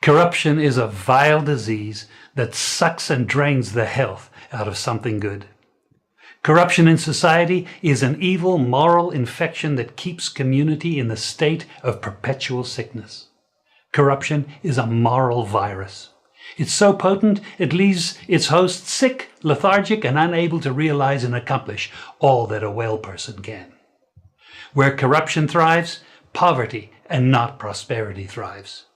Corruption is a vile disease that sucks and drains the health out of something good. Corruption in society is an evil moral infection that keeps community in the state of perpetual sickness. Corruption is a moral virus. It's so potent it leaves its host sick, lethargic, and unable to realize and accomplish all that a well person can. Where corruption thrives, poverty and not prosperity thrives.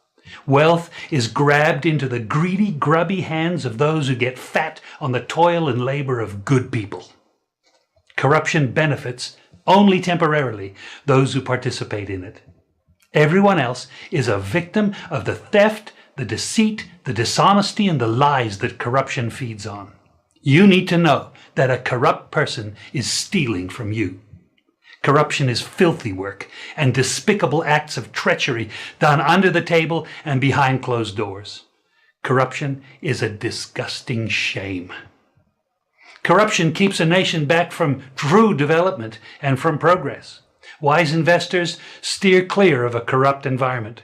Wealth is grabbed into the greedy, grubby hands of those who get fat on the toil and labor of good people. Corruption benefits only temporarily those who participate in it. Everyone else is a victim of the theft, the deceit, the dishonesty, and the lies that corruption feeds on. You need to know that a corrupt person is stealing from you. Corruption is filthy work and despicable acts of treachery done under the table and behind closed doors. Corruption is a disgusting shame. Corruption keeps a nation back from true development and from progress. Wise investors steer clear of a corrupt environment.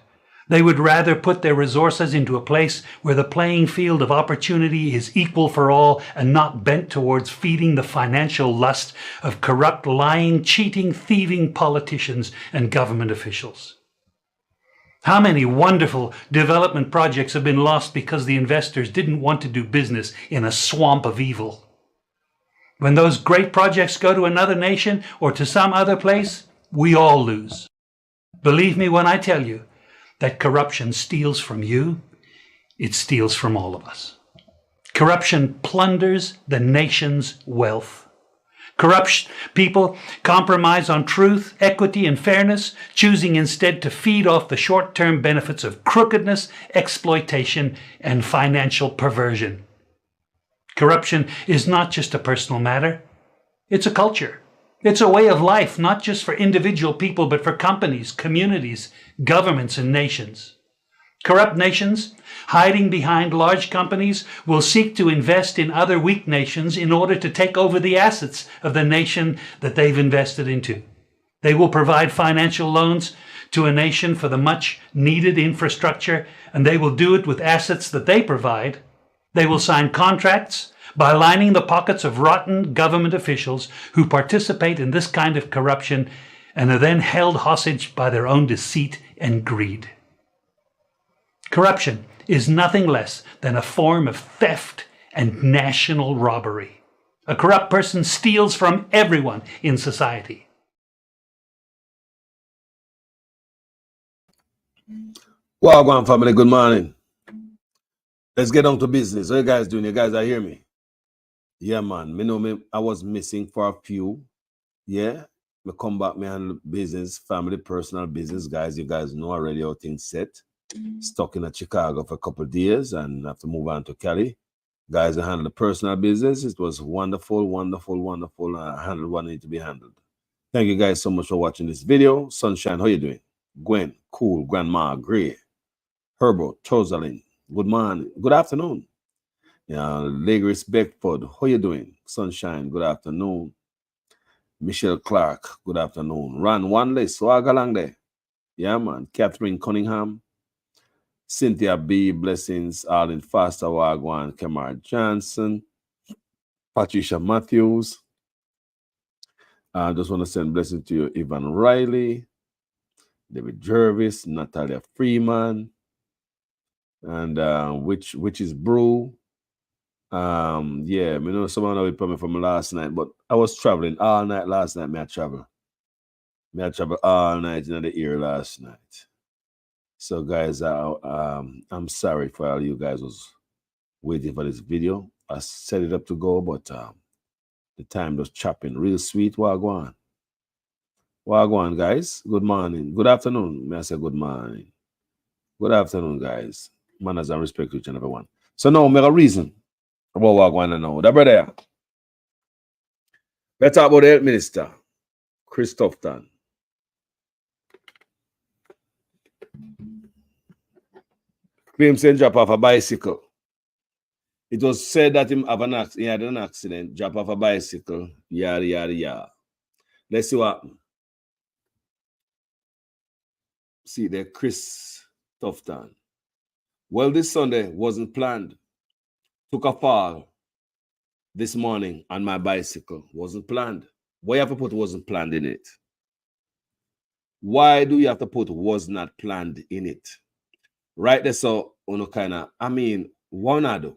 They would rather put their resources into a place where the playing field of opportunity is equal for all and not bent towards feeding the financial lust of corrupt, lying, cheating, thieving politicians and government officials. How many wonderful development projects have been lost because the investors didn't want to do business in a swamp of evil? When those great projects go to another nation or to some other place, we all lose. Believe me when I tell you that corruption steals from you, it steals from all of us. Corruption plunders the nation's wealth. Corrupt people compromise on truth, equity, and fairness, choosing instead to feed off the short-term benefits of crookedness, exploitation, and financial perversion. Corruption is not just a personal matter, it's a culture. It's a way of life, not just for individual people, but for companies, communities, governments, and nations. Corrupt nations, hiding behind large companies, will seek to invest in other weak nations in order to take over the assets of the nation that they've invested into. They will provide financial loans to a nation for the much needed infrastructure, and they will do it with assets that they provide. They will sign contracts by lining the pockets of rotten government officials who participate in this kind of corruption and are then held hostage by their own deceit and greed. Corruption is nothing less than a form of theft and national robbery. A corrupt person steals from everyone in society. Well, family, good morning. Let's get on to business. How you guys doing? You guys are hear me? Yeah, man. I was missing for a few. Yeah. Me come back, me handle business, family, personal business, guys. You guys know already how things set. Stuck in Chicago for a couple of days and have to move on to Cali. Guys, I handle the personal business. It was wonderful, wonderful, wonderful. I handled what needed to be handled. Thank you guys so much for watching this video. Sunshine, how you doing? Gwen, cool, Grandma, Gray, Herbo, Tosalin, good morning, good afternoon. Legris Beckford, how you doing? Sunshine, good afternoon. Michelle Clark, good afternoon. Ron Wanley, swag along there. Yeah, man. Catherine Cunningham, Cynthia B, blessings, Arlene Foster, Wagwan, Kemar Johnson, Patricia Matthews. I just want to send blessings to you, Ivan Riley, David Jervis, Natalia Freeman, and which is Brew. Yeah, me know someone will put me from last night, but I was traveling all night last night. I travel all night in the ear last night. So guys, I'm sorry for all you guys was waiting for this video. I set it up to go, but the time was chopping real sweet. Wagwan, guys. Good morning, good afternoon. May I say good morning, good afternoon, guys. Manners and respect to each and every one. So now, make a reason about what I want to know. That brother, let's talk about the health minister, Chris Tufton. Claims he drop off a bicycle. It was said that he had an accident, drop off a bicycle, yada, yada, yada. Let's see what happened. See there, Chris Tufton. Well, this Sunday wasn't planned. Took a fall this morning on my bicycle. Wasn't planned. Why you have to put wasn't planned in it? Why do you have to put was not planned in it? Right there, so kind of, one I do.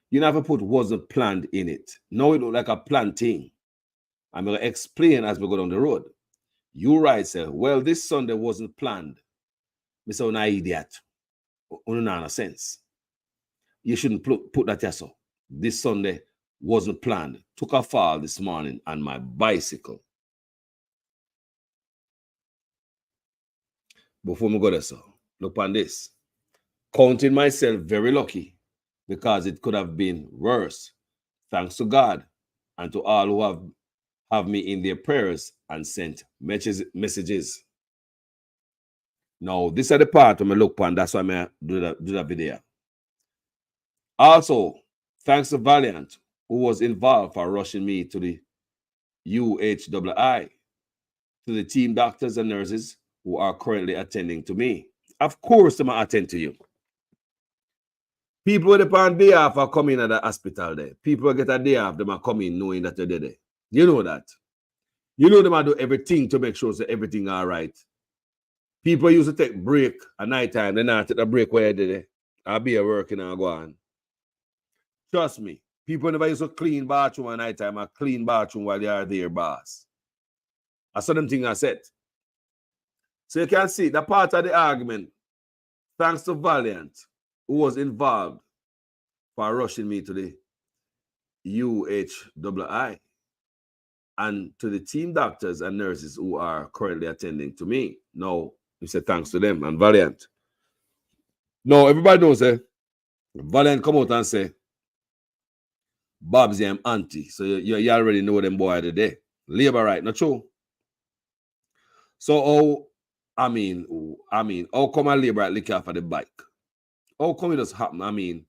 You never put wasn't planned in it. No, it look like a planned thing. I'm gonna explain as we go down the road. You right, sir. Well, this Sunday wasn't planned. Mr. Una idiot. No sense. You shouldn't put that there, so. This Sunday wasn't planned. Took a fall this morning on my bicycle. Before we go there, so look on this. Counting myself very lucky because it could have been worse. Thanks to God and to all who have me in their prayers and sent messages. Now, this is the part where I look upon. That's why I do that video. Also, thanks to Valiant, who was involved for rushing me to the UHII, to the team doctors and nurses who are currently attending to me. Of course, they might attend to you. People with a day off are coming at the hospital there. People get a day off, they might come in knowing that they're there. You know that. You know they might do everything to make sure that everything all right. People used to take break at night time. They not take a break where they did. I'll be at work and I'll go on. Trust me. People never used to clean bathroom at night time. I clean bathroom while they are there, boss. I saw them things I said. So you can see the part of the argument, thanks to Valiant, who was involved for rushing me to the UHII, and to the team doctors and nurses who are currently attending to me. Now, we say thanks to them and Valiant. No, everybody knows, Valiant come out and say, Bob's your auntie. So you already know them boy today. Labor right, not true. So, how come I labor at lick off of the bike? How come it just happen?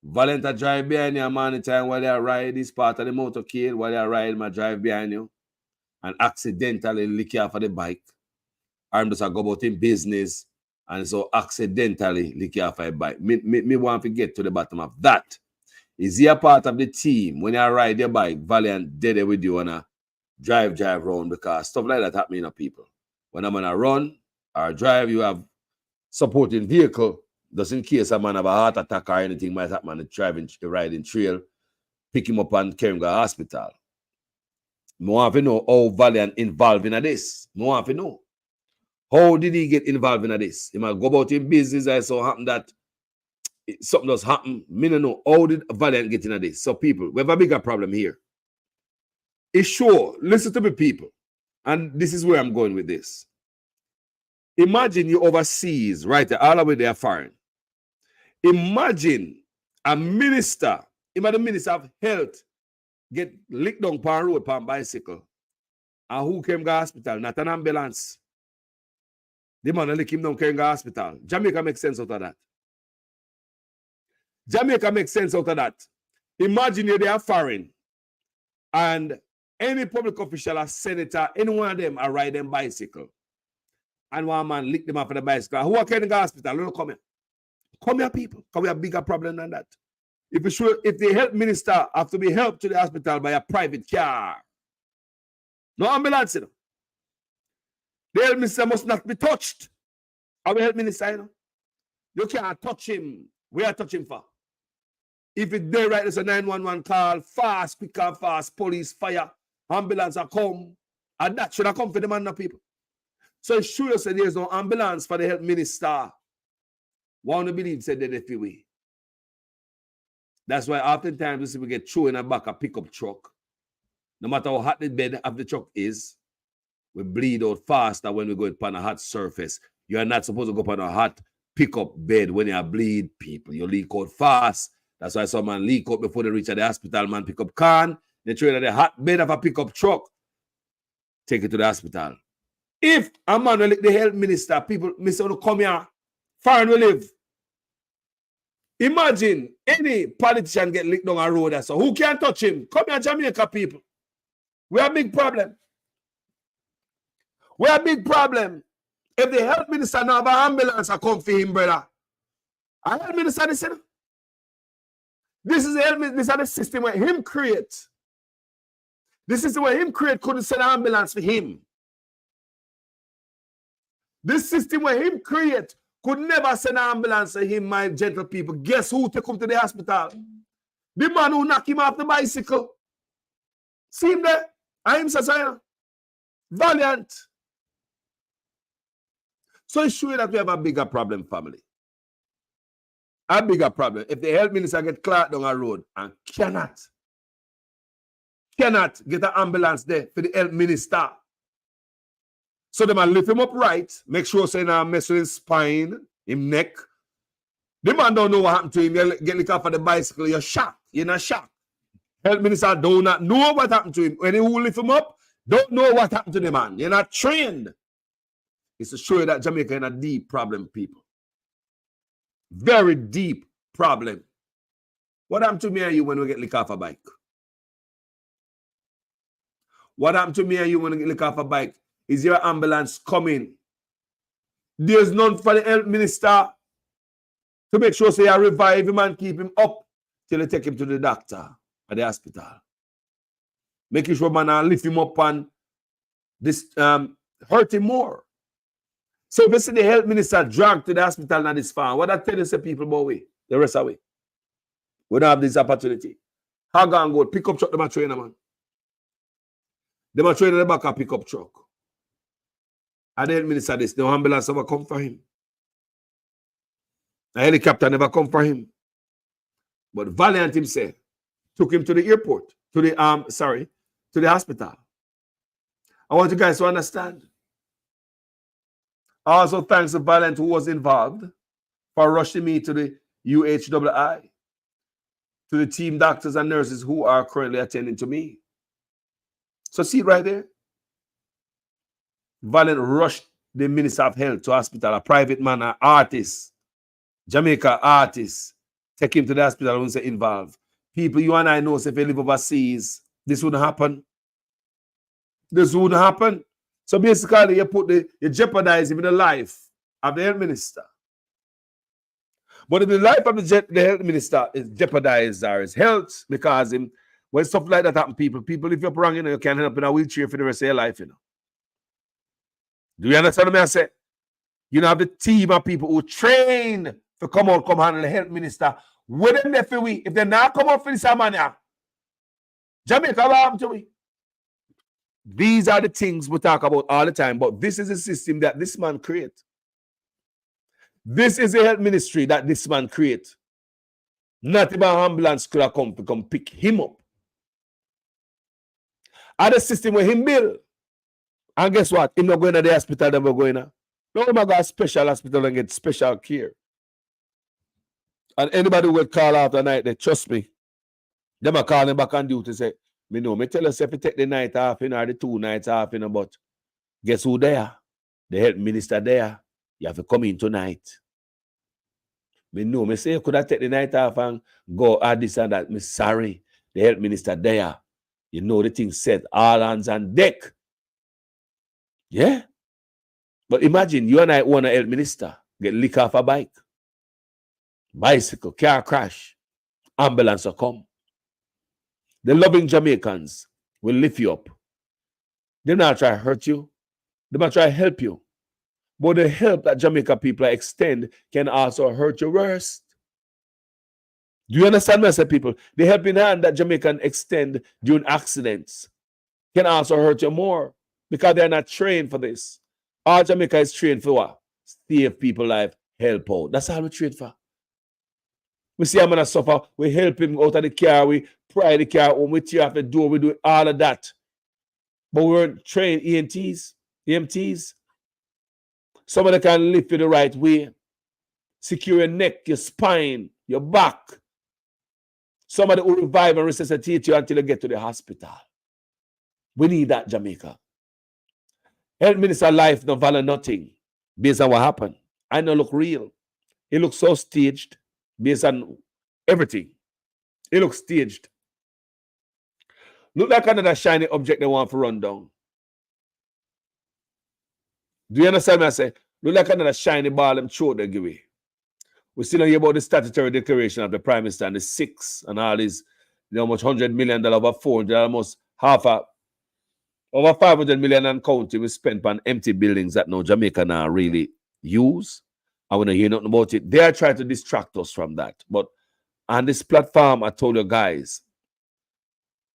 Valiant drive behind you, man, the time while they ride this part of the motorcade, while they ride my drive behind you, and accidentally lick off of the bike. I'm just go about in business, and so accidentally lick off of the bike. Me want to get to the bottom of that. Is he a part of the team when you ride your bike, Valiant dead with you and drive around, because stuff like that happening to people. When I'm gonna run or drive, you have supporting vehicle, just in case a man have a heart attack or anything might happen, riding trail, pick him up and carry him to the hospital. I want to know how Valiant involved in this. I want to know. How did he get involved in this? He might go about in business. I saw happen that something does happen. Me don't know. How did Valiant get into this? So people, we have a bigger problem here. It's sure. Listen to me, people. And this is where I'm going with this. Imagine you overseas, right there, all the way there foreign. Imagine a minister, imagine the minister of health, get licked down on road on bicycle. And who came to the hospital? Not an ambulance. The man lick him down came to the hospital. Jamaica makes sense out of that. Jamaica makes sense out of that. Imagine you're there foreign and any public official or senator, any one of them are riding bicycle. And one man lick them off of the bicycle. Who are carrying to the hospital? Don't come here. Come here, people. Come here, bigger problem than that. If the health minister have to be helped to the hospital by a private car, no ambulance, you know. The health minister must not be touched. Our health minister, you know. You can't touch him. Where are touch him for? If it's there, right, there's a 911 call, fast, quick and fast, police, fire, ambulance are come. And that should have come for the man, no people. So it's sure said there's no ambulance for the health minister. One to believe said that if we. That's why oftentimes we see we get thrown in the back a pickup truck. No matter how hot the bed of the truck is, we bleed out faster when we go upon a hot surface. You are not supposed to go upon a hot pickup bed when you bleed, people. You leak out fast. That's why some man leak out before they reach the hospital, man pick up can. They throw it at the hot bed of a pickup truck. Take it to the hospital. If a man will lick the health minister, people, Mr. come here, foreign will live. Imagine any politician get licked down a road. So who can touch him? Come here, Jamaica people. We have a big problem. We have a big problem. If the health minister now have an ambulance, I come for him, brother. I health minister this, you know? This is the health minister, this is the system where him create. This is the way him create couldn't send an ambulance for him. This system where him create could never send an ambulance for him, my gentle people. Guess who took him to the hospital? The man who knocked him off the bicycle. See him there? I am Sasaya. Valiant. So it's sure that we have a bigger problem, family. A bigger problem. If the health minister get clocked down a road and cannot get an ambulance there for the health minister. So they might lift him up right, make sure so he's not mess with his spine, his neck. The man don't know what happened to him. You get licked off of the bicycle, you're shocked. You're not shocked. Health minister do not know what happened to him. When he will lift him up, don't know what happened to the man. You're not trained. It's to show you that Jamaica is a deep problem, people. Very deep problem. What happened to me and you when we get licked off a bike? What happened to me and you when we get licked off a bike? Is your ambulance coming? There's none for the health minister to make sure say I revive him and keep him up till they take him to the doctor at the hospital. Making sure man lift him up and this hurt him more. So if you see the health minister dragged to the hospital and this far, what I tell you say people about we, the rest away. We don't have this opportunity. How gone go? Pick up truck, them a trainer, man. Them a trainer the back a pick up truck. And the health minister this, no ambulance never come for him. A helicopter never come for him. But Valiant himself took him to the airport, to the to the hospital. I want you guys to understand. Also, thanks to Valiant who was involved for rushing me to the UHII, to the team doctors and nurses who are currently attending to me. So see it right there. Valiant rushed the Minister of Health to hospital, a private man, an artist, Jamaica artist, take him to the hospital when they involved. People you and I know, if they live overseas, this wouldn't happen. This wouldn't happen. So basically, you jeopardize even the life of the health minister. But if the life of the health minister is jeopardized or his health, because when stuff like that happen, people if you're wrong, you can't help in a wheelchair for the rest of your life, Do you understand what I say? You have the team of people who train to come handle the health minister. What them there for we? If they not come out for this man, Jamaica, what happened to we? These are the things we talk about all the time, but this is a system that this man create. This is a health ministry that this man create. Not even an ambulance could have come to come pick him up. Other system where him build. And guess what? Him not going to the hospital that we're going to. No, him go to a special hospital and get special care. And anybody who will call after night, they trust me. Them are calling back on duty say, me tell us if you take the night off or the 2 nights off but guess who there? The health minister there. You have to come in tonight. Me say you could have take the night off and go add this and that. Me sorry. The health minister there. You know the thing said, all hands on deck. Yeah? But imagine you and I own a health minister, get licked off a bike. Bicycle, car crash, ambulance will come. The loving Jamaicans will lift you up. They're not trying to hurt you. They might try to help you. But the help that Jamaica people extend can also hurt you worse. Do you understand what I say, people? The helping hand that Jamaican extend during accidents can also hurt you more because they're not trained for this. All Jamaica is trained for what? Save people life, help out. That's all we trained for. We see a man suffer, we help him out of the car, we pry the car home, we tear off the door, we do all of that. But we weren't trained EMTs. Somebody can lift you the right way, secure your neck, your spine, your back. Somebody will revive and resuscitate you until you get to the hospital. We need that, Jamaica. Health minister life no value nothing based on what happened. I know look real. It looks so staged. Based on everything. It looks staged. Look like another shiny object they want to run down. Do you understand what I say? Look like another shiny ball them throw they give away. We still don't hear about the statutory declaration of the Prime Minister and the six and all these, much $100 million over 400, almost over 500 million and counting we spent on empty buildings that no Jamaica now really use. I want to hear nothing about it. They are trying to distract us from that. But on this platform, I told you guys,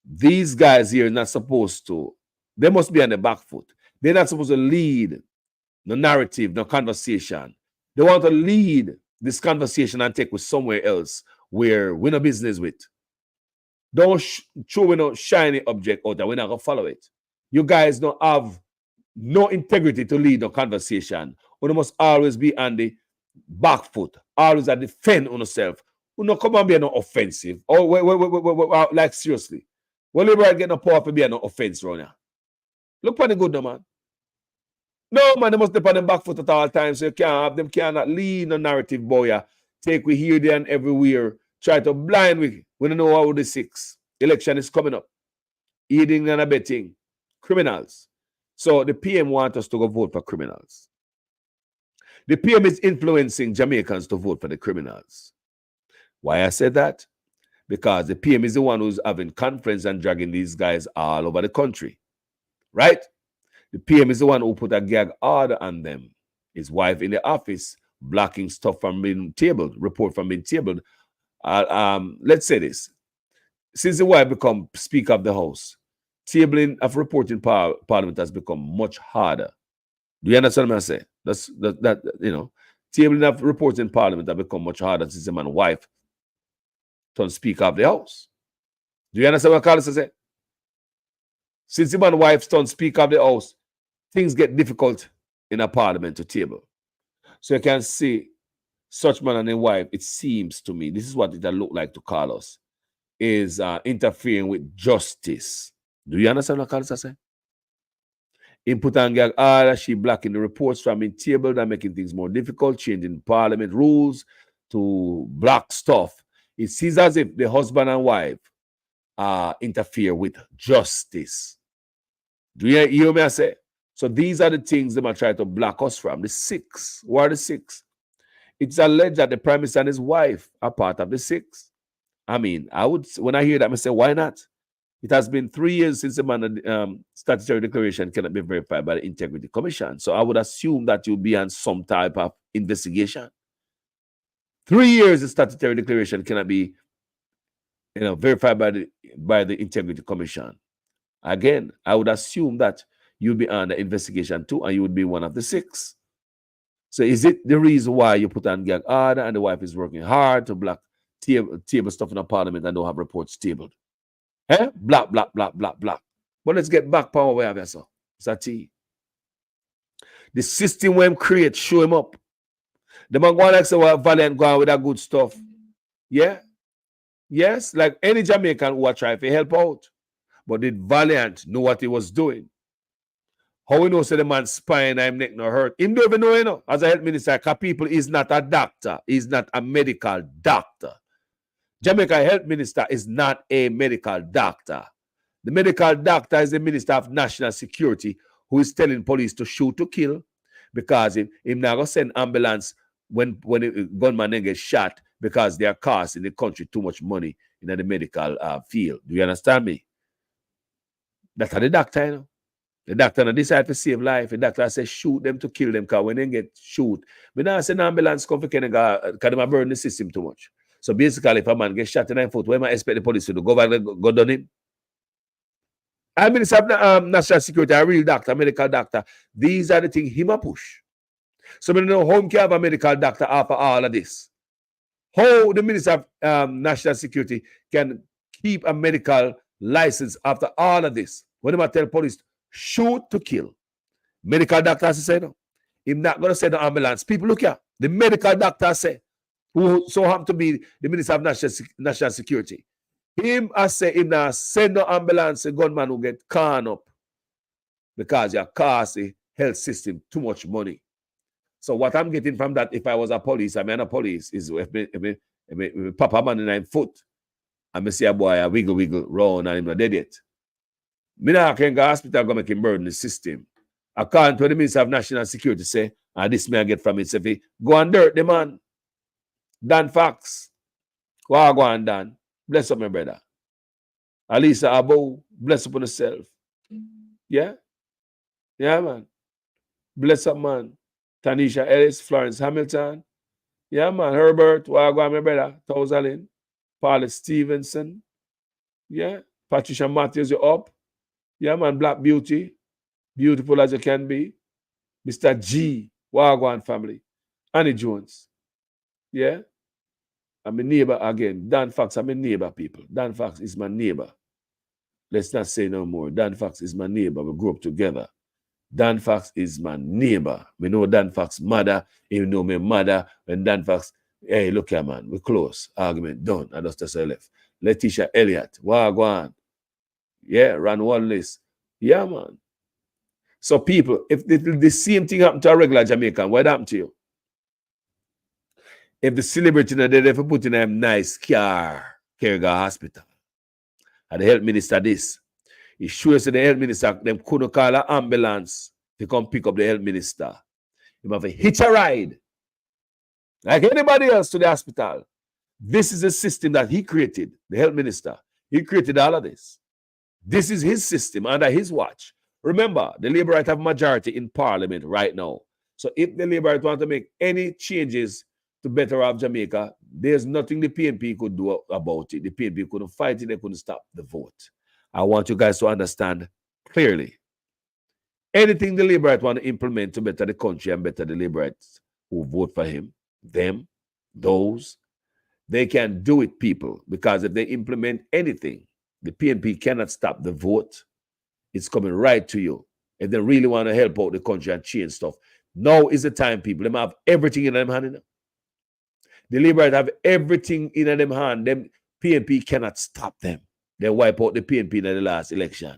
these guys here are not supposed to, they must be on the back foot. They're not supposed to lead the narrative, the conversation. They want to lead this conversation and take with somewhere else where we're no business with. Don't show me no shiny object out there. We're not going to follow it. You guys don't have no integrity to lead the conversation. You must always be on the back foot, always at defend on yourself. You don't come and be no offensive. Oh, wait, like seriously. Well, you get no power to be no offense around here. Look for the good, no, man. No, man, they must be on the back foot at all times. So you can't have them, cannot lead the narrative, boy. Take we here, there, and everywhere. Try to blind we. We don't know how the six. Election is coming up. Aiding and abetting. Criminals. So the PM wants us to go vote for criminals. The PM is influencing Jamaicans to vote for the criminals. Why I said that? Because the PM is the one who's having conference and dragging these guys all over the country. Right? The PM is the one who put a gag order on them. His wife in the office blocking stuff from being tabled, report from being tabled. Let's say this. Since the wife become Speaker of the House, tabling of reporting Parliament has become much harder. Do you understand what I say? Tabling of reporting Parliament has become much harder since the man's wife turned Speaker of the House. Do you understand what Carlos said? Since the man's wife turned Speaker of the House, things get difficult in a Parliament to table. So you can see such man and his wife, it seems to me, this is what it look like to Carlos, is interfering with justice. Do you understand what Carlos said? In put and gag order, she blocking the reports from being tabled and making things more difficult, changing Parliament rules to block stuff. It seems as if the husband and wife interfere with justice. Do you hear me I say? So these are the things they might try to block us from. The six. What are the six? It's alleged that the Prime Minister and his wife are part of the six. I mean, when I hear that, I say, why not? It has been 3 years since the statutory declaration cannot be verified by the Integrity Commission. So I would assume that you'll be on some type of investigation. 3 years the statutory declaration cannot be verified by the Integrity Commission. Again, I would assume that you'll be under investigation too, and you would be one of the six. So is it the reason why you put on gag order and the wife is working hard to block table stuff in the Parliament and don't have reports tabled? Black. But let's get back power where I have so. It's a T. The system when create, show him up. The man go like say well, Valiant go on with that good stuff. Yeah? Yes, like any Jamaican who are trying to help out. But did Valiant know what he was doing? How we know say the man spine and him neck no hurt? Him don't even know, as a health minister, because people is not a doctor. He's not a medical doctor. Jamaica health minister is not a medical doctor. The medical doctor is the Minister of National Security who is telling police to shoot to kill because him not going to send ambulance when a gunman then gets shot because they are costing the country too much money in the medical field. Do you understand me? That's how the doctor, you know. The doctor decide to save life. The doctor says shoot them to kill them because when they get shoot, but now send ambulance come for because they burn the system too much. So basically, if a man gets shot in the foot, where am I expect the police to do? Go down him? I mean, it's national security, a real doctor, a medical doctor. These are the things him a push. So we don't know how he can have a medical doctor after all of this. How the Minister of National Security can keep a medical license after all of this. When they tell police, shoot to kill. Medical doctor say no. He's not going to send the ambulance. People look here. The medical doctor say, who so happen to be the Minister of National Security. Him I say him now send no ambulance a gunman who get caught up because you cost the health system too much money. So what I'm getting from that, if I was a police, I'm a police, is if me pop a man in 9 foot and me see a boy a wiggle round and him not dead yet. Me now can go to hospital go make him burden the system. According to the Minister of National Security say, and this may I get from it, say, go and dirt the man. Dan Fox. Wagwan Dan. Bless up, my brother. Alisa Abo. Bless up on yourself. Yeah? Yeah, man. Bless up, man. Tanisha Ellis, Florence Hamilton. Yeah, man. Herbert. Wagwan, my brother. Thousand. Paula Stevenson. Yeah. Patricia Matthews, you're up. Yeah, man. Black Beauty. Beautiful as you can be. Mr. G. Wagwan family. Annie Jones. Yeah. I'm a neighbor again. Dan Fox, I'm a neighbor, people. Dan Fox is my neighbor. Let's not say no more. Dan Fox is my neighbor. We grew up together. Dan Fox is my neighbor. We know Dan Fox mother. You know my mother. When Dan Fox, hey, look here, man. We're close. Argument done. I just say left. Letitia Elliott. Wagwan. Yeah, Ron Wallace. Yeah, man. So people, if the same thing happened to a regular Jamaican, what happened to you? If the celebrity they ever put in a nice car, Kerga Hospital, and the health minister this, it shows that the health minister, them couldn't call an ambulance to come pick up the health minister. You have a hitch a ride, like anybody else to the hospital. This is a system that he created, the health minister. He created all of this. This is his system under his watch. Remember, the Labour Right have majority in Parliament right now. So if the Labour Right want to make any changes to better off Jamaica, there's nothing the PNP could do about it. The PNP couldn't fight it, they couldn't stop the vote. I want you guys to understand clearly. Anything the Labour Right want to implement to better the country and better the Labour Rights who vote for him, them, those, they can do it, people, because if they implement anything, the PNP cannot stop the vote. It's coming right to you. If they really want to help out the country and change stuff. Now is the time, people. They have everything in them hand. The Liberals have everything in them hand. Them PNP cannot stop them. They wipe out the PNP in the last election.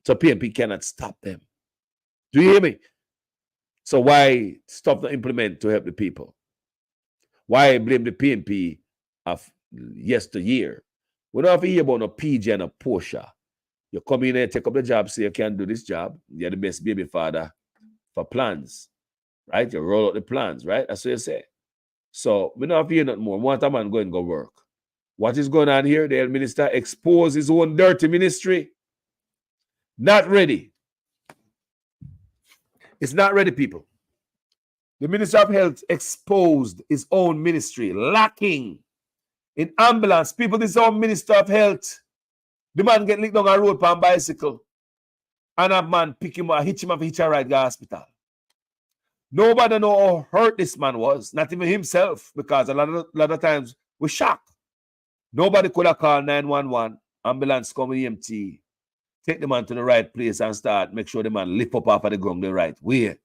So PNP cannot stop them. Do you hear me? So why stop the implement to help the people? Why blame the PNP of yesteryear? We don't have to hear about no PJ and a Porsche. You come in and take up the job, say you can do this job. You're the best baby father for plans, right? You roll out the plans, right? That's what you say. So we don't have to hear nothing more. Want a man go and go work. What is going on here? The health minister exposed his own dirty ministry. Not ready. It's not ready, people. The Minister of Health exposed his own ministry, lacking in ambulance. People, this is our Minister of Health. The man get licked down a road on a bicycle. And a man pick him up, hitch him up, hitch a ride to the hospital. Nobody know how hurt this man was, not even himself, because a lot of times we shocked. Nobody could have called 911, ambulance come with EMT, take the man to the right place and start, make sure the man lift up off of the ground the right way.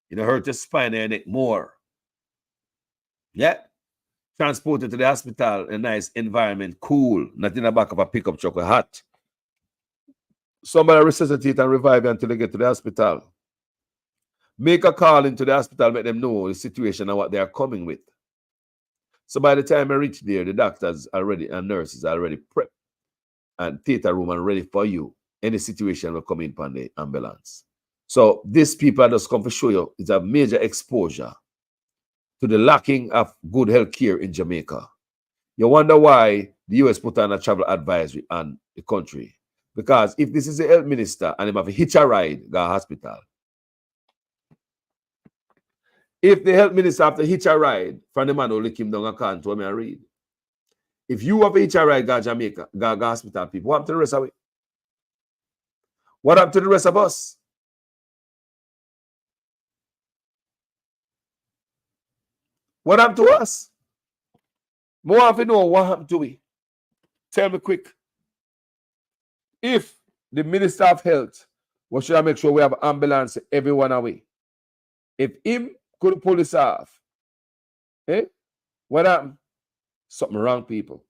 You know, hurt your spine and neck more. Yeah. Transported to the hospital in a nice environment, cool, not in the back of a pickup truck with hot. Somebody resuscitate and revive until they get to the hospital. Make a call into the hospital, make them know the situation and what they are coming with. So by the time I reach there, the doctors already and nurses are already prepped and theater room and ready for you. Any situation will come in upon the ambulance. So these people just come to show you it's a major exposure to the lacking of good health care in Jamaica. You wonder why the US put on a travel advisory on the country. Because if this is a health minister and him have a hitch a ride go to hospital, if the health minister have to hitch a ride from the man who lick him down a can to me and read. If you have a hitch a ride go to Jamaica, go to hospital, people, what happened to the rest of it? What happened to the rest of us? What happened to us? More have to know what happened to we. Tell me quick. If the Minister of Health, what should I make sure we have ambulance everyone away? If him could pull this off, what happened? Something wrong, people.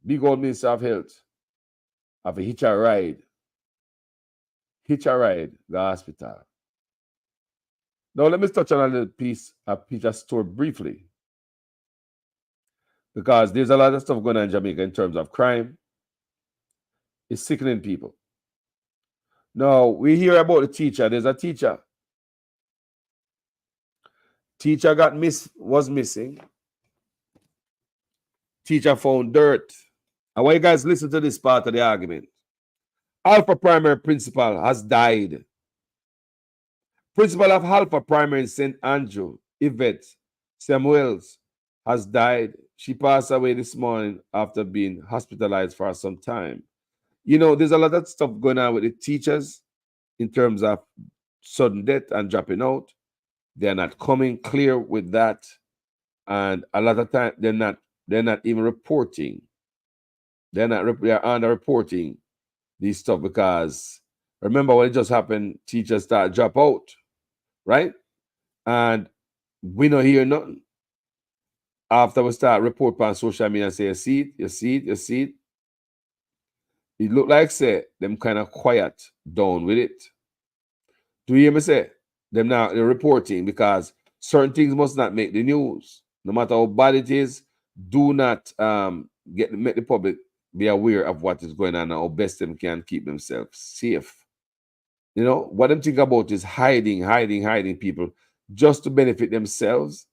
Big old Minister of Health have a hitch a ride. Hitch a ride, the hospital. Now let me touch on a little piece of Peter's story briefly. Because there's a lot of stuff going on in Jamaica in terms of crime. It's sickening people. Now, we hear about the teacher. There's a teacher. Teacher was missing. Teacher found dirt. I want you guys to listen to this part of the argument. Alpha Primary Principal has died. Principal of Alpha Primary in St. Andrew, Yvette Samuels, has died. She passed away this morning after being hospitalized for some time. You know, there's a lot of stuff going on with the teachers in terms of sudden death and dropping out. They're not coming clear with that. And a lot of time they're not even reporting. They're underreporting these stuff because remember when it just happened, teachers start drop out, right? And we don't hear nothing. After we start report on social media and say, you see it. It look like say them kind of quiet down with it. Do you hear me say? They're reporting because certain things must not make the news. No matter how bad it is, do not make the public be aware of what is going on and how best them can keep themselves safe. You know, what them think about is hiding people just to benefit themselves.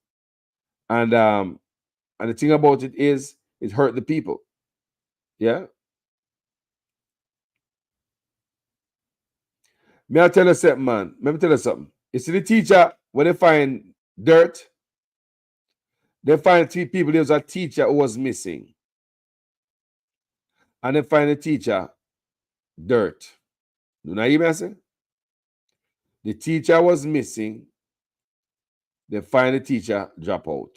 And the thing about it is it hurt the people. Yeah. May I tell you something, man? Let me tell you something. You see the teacher, when they find dirt, they find 3 people. There was a teacher who was missing. And they find the teacher dirt. Do you know what I say? The teacher was missing. They find the teacher drop out.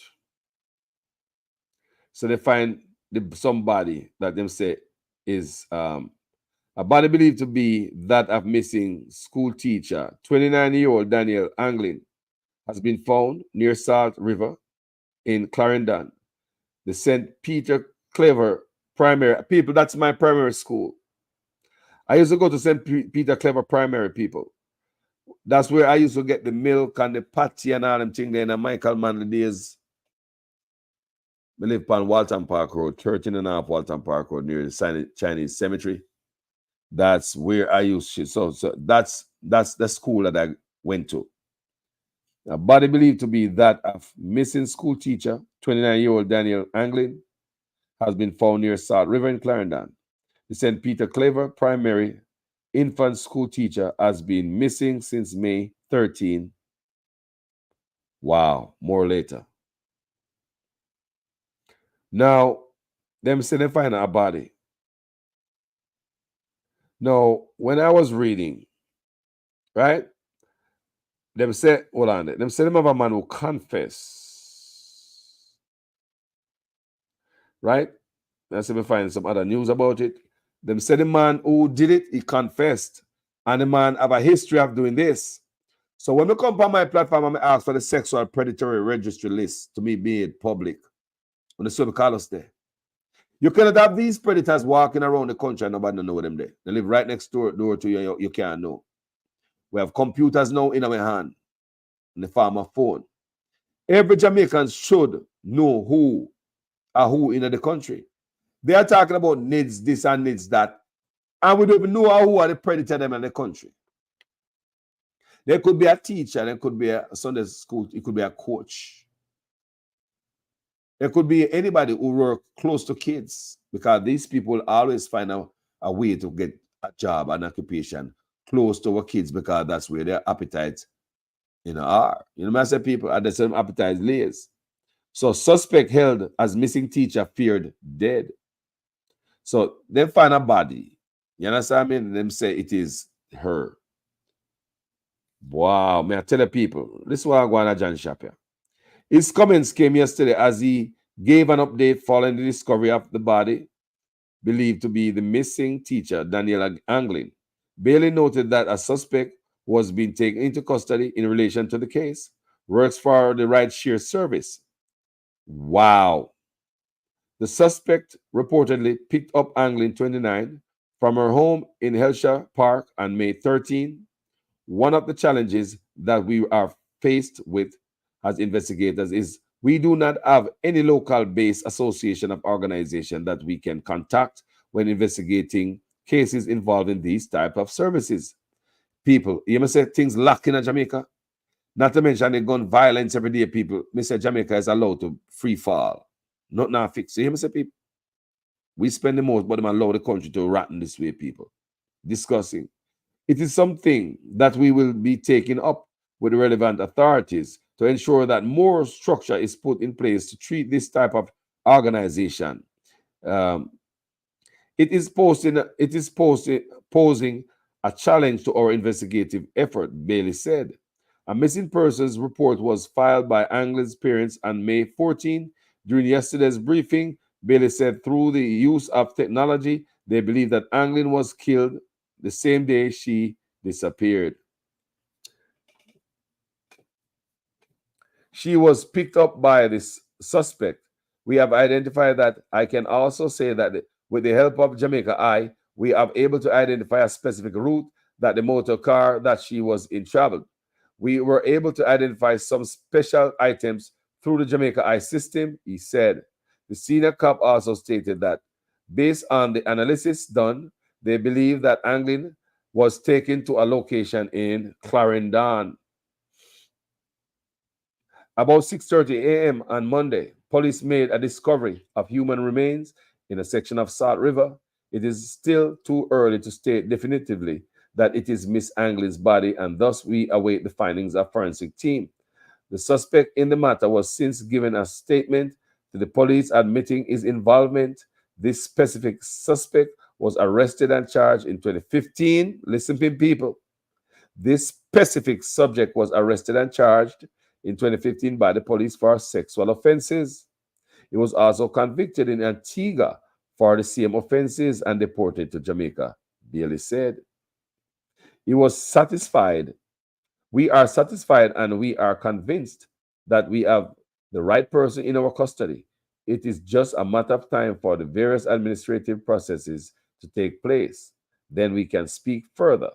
So they find somebody that them say is a body believed to be that of missing school teacher, 29-year-old Daniel Anglin, has been found near Salt River in Clarendon. The St. Peter Clever Primary people, that's my primary school. I used to go to St. Peter Clever Primary people. That's where I used to get the milk and the patty and all them things there in the Michael Manley days. I live on Walton Park Road, 13.5 Walton Park Road, near the Chinese cemetery. That's where I used to. So that's the school that I went to. A body believed to be that of missing school teacher, 29-year-old Daniel Anglin, has been found near Salt River in Clarendon. The St. Peter Clever Primary infant school teacher has been missing since May 13. Wow, more later. Now, them say they find a body. Now, when I was reading, right, them say, hold on, them say them have a man who confess, right? Let's see if we find some other news about it. Them say the man who did it, he confessed, and the man have a history of doing this. So when we come on my platform, I ask for the sexual predatory registry list to be made public. On the sub call us there. You cannot have these predators walking around the country and nobody know them there. They live right next door to you. You can't know. We have computers now in our hand, in the form of phone. Every Jamaican should know who in the country. They are talking about needs this and needs that, and we don't even know who are the predator them in the country. There could be a teacher, there could be a Sunday school, it could be a coach. There could be anybody who work close to kids, because these people always find a way to get a job, an occupation close to our kids, because that's where their appetites are. You know what I say, people at the same appetite lays. So suspect held as missing teacher feared dead. So they find a body. You understand me? Them say it is her. Wow, may I tell the people, this is what I go on at John Shapiro. His comments came yesterday as he gave an update following the discovery of the body believed to be the missing teacher, Daniel Anglin. Bailey noted that a suspect was being taken into custody in relation to the case, works for the rideshare service. Wow. The suspect reportedly picked up Anglin, 29, from her home in Hellshire Park on May 13. One of the challenges that we are faced with as investigators is we do not have any local-based association of organization that we can contact when investigating cases involving these type of services. People, you must say things lacking in Jamaica. Not to mention the gun violence every day, people. Mr. Jamaica is allowed to free fall. Not now fix. You hear me say, people? We spend the most, but them allow the country to rotten this way, people. Discussing. It is something that we will be taking up with the relevant authorities to ensure that more structure is put in place to treat this type of organization. Um, posing a challenge to our investigative effort, Bailey said. A missing persons report was filed by Anglin's parents on May 14. During yesterday's briefing, Bailey said through the use of technology, they believe that Anglin was killed the same day she disappeared. She was picked up by this suspect. We have identified that. I can also say that with the help of Jamaica Eye, we are able to identify a specific route that the motor car that she was in traveled. We were able to identify some special items through the Jamaica Eye system, he said. The senior cop also stated that based on the analysis done, they believe that Anglin was taken to a location in Clarendon. About 6:30 a.m. on Monday, police made a discovery of human remains in a section of Salt River. It is still too early to state definitively that it is Miss Anglin's body, and thus we await the findings of forensic team. The suspect in the matter was since given a statement to the police admitting his involvement. This specific suspect was arrested and charged in 2015. Listen, people. This specific subject was arrested and charged in 2015 by the police for sexual offenses. He was also convicted in Antigua for the same offenses and deported to Jamaica, Bailey said. He was satisfied. We are satisfied and we are convinced that we have the right person in our custody. It is just a matter of time for the various administrative processes to take place. Then we can speak further.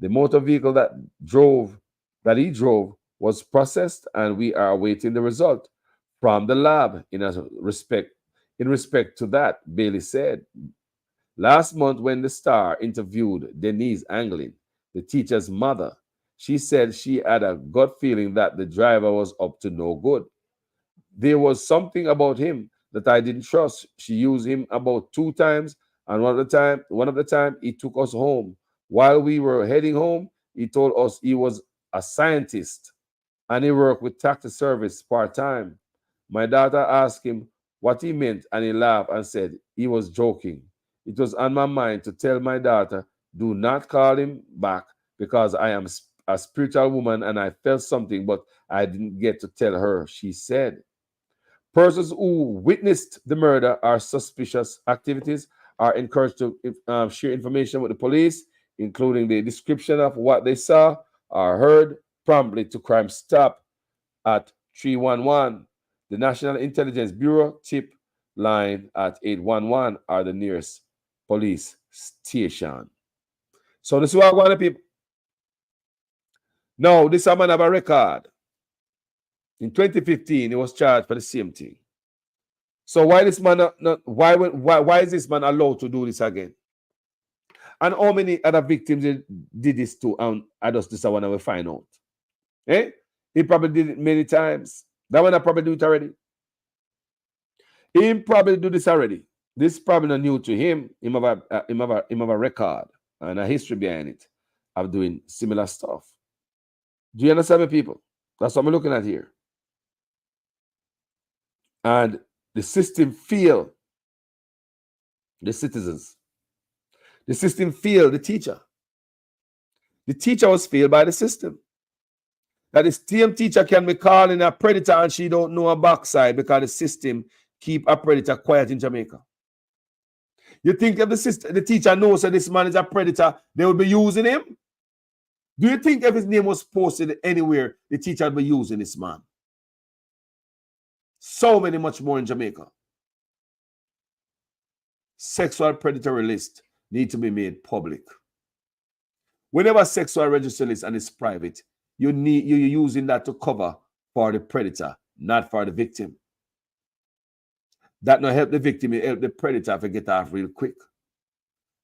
The motor vehicle that he drove was processed, and we are awaiting the result from the lab in respect to that, Bailey said. Last month, when the Star interviewed Denise Anglin, the teacher's mother, she said she had a gut feeling that the driver was up to no good. There was something about him that I didn't trust. She used him about 2 times, and one of the time he took us home. While we were heading home, he told us he was a scientist and he worked with taxi service part-time. My daughter asked him what he meant, and he laughed and said he was joking. It was on my mind to tell my daughter, do not call him back because I am a spiritual woman and I felt something, but I didn't get to tell her, she said. Persons who witnessed the murder or suspicious activities are encouraged to share information with the police, including the description of what they saw or heard, promptly to Crime Stop at 311, the National Intelligence Bureau tip line at 811 or the nearest police station. So this is what I want to people. Now, this man have a record. In 2015, he was charged for the same thing. So why this man why is this man allowed to do this again? And how many other victims did this to? I just this one I will find out. Eh? He probably did it many times. That one I probably do it already. He probably do this already. This is probably not new to him. Him have a record and a history behind it of doing similar stuff. Do you understand me, people? That's what I'm looking at here. And the system failed the citizens. The system failed the teacher. The teacher was failed by the system. That the same teacher can be calling a predator and she don't know a backside because the system keep a predator quiet in Jamaica. You think if the teacher knows that this man is a predator, they will be using him? Do you think if his name was posted anywhere, the teacher would be using this man? So many much more in Jamaica. Sexual predatory list need to be made public. Whenever sexual register list and it's private, you're using that to cover for the predator, not for the victim. That not help the victim, it help the predator to get off real quick.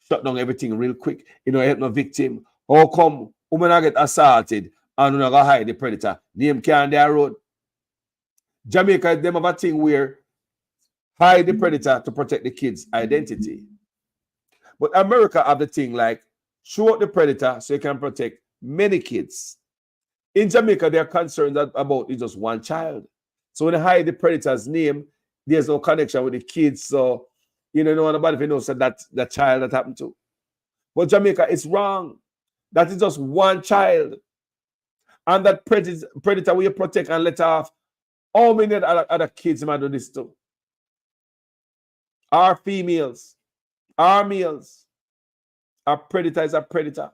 Shut down everything real quick. You know, help no victim. How come women get assaulted And we're not gonna hide the predator. Name can their road. Jamaica, them have a thing where hide the predator to protect the kids' identity. But America have the thing like show out the predator so you can protect many kids. In Jamaica, they're concerned about it's just one child. So when they hide the predator's name, there's no connection with the kids. So you don't know nobody if you know so that child that happened to. But Jamaica, it's wrong. That is just one child. And that predator will protect and let off. How many other kids might do this too? Our females, our males. Our predator is a predator.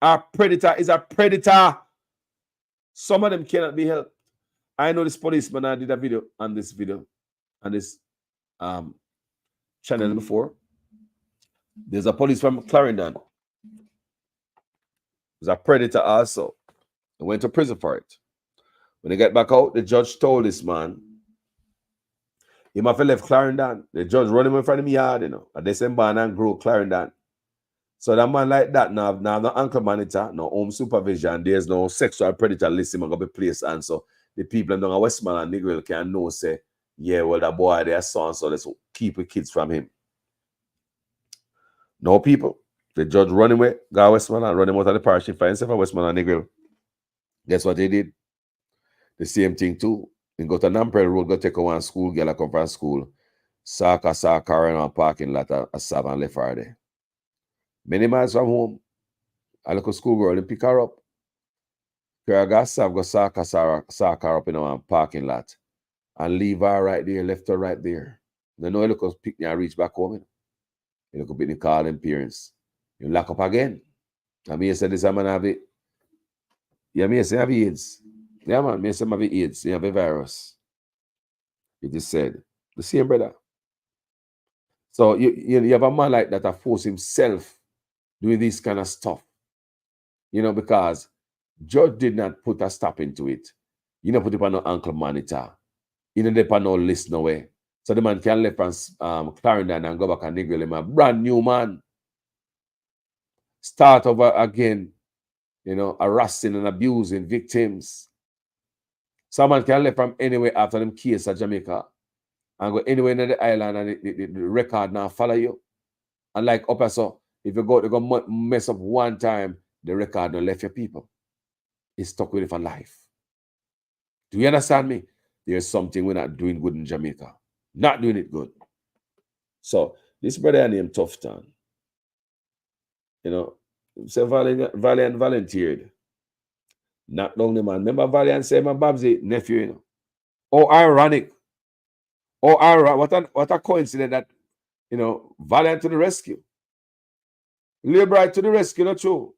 Our predator is a predator. Some of them cannot be helped. I know this policeman, I did a video on this channel before. There's a police from Clarendon. There's a predator also. He went to prison for it. When they get back out, the judge told this man, he must have left Clarendon. The judge run him in front of the yard, at December and grow Clarendon. So that man like that now no ankle monitor, no home supervision, there's no sexual predator list him and go be placed. And so the people in Westmoreland and Negril can know, say, yeah, well, that boy there son, so let's keep the kids from him. No people. The judge run away, go Westmoreland, run him out of the parish, he find himself at Westmoreland and Negril. Guess what they did? The same thing too. They go to Namprel Road, go take one school, girl come from school, saw car in a parking lot at 7 left her there. Many miles from home, a little schoolgirl and pick her up. Her go saw car up in a parking lot and leave her right there, left her right there. Then no look pick me and reach back home. You look up in the call them parents. You lock up again. I mean, you said this man have it. Yeah, me say have AIDS. Yeah, man, me say have AIDS. You have a virus. It is said. The same brother. So you have a man like that that force himself doing this kind of stuff. Because judge did not put a stop into it. Put it on no ankle monitor. They put no list no way. So the man can leave from Clarendon and go back and Negril him a brand new man. Start over again, harassing and abusing victims. Someone can leave from anywhere after them case at Jamaica and go anywhere in the island and the record now follow you. And like up so, if you go mess up one time, the record don't left your people. It's stuck with it for life. Do you understand me? There's something we're not doing good in Jamaica. Not doing it good. So this brother named Tufton, say Valiant volunteered. Knocked down the man. Remember Valiant say my Babsy nephew, Oh, ironic. What a coincidence that, Valiant to the rescue. Liberate to the rescue, not true.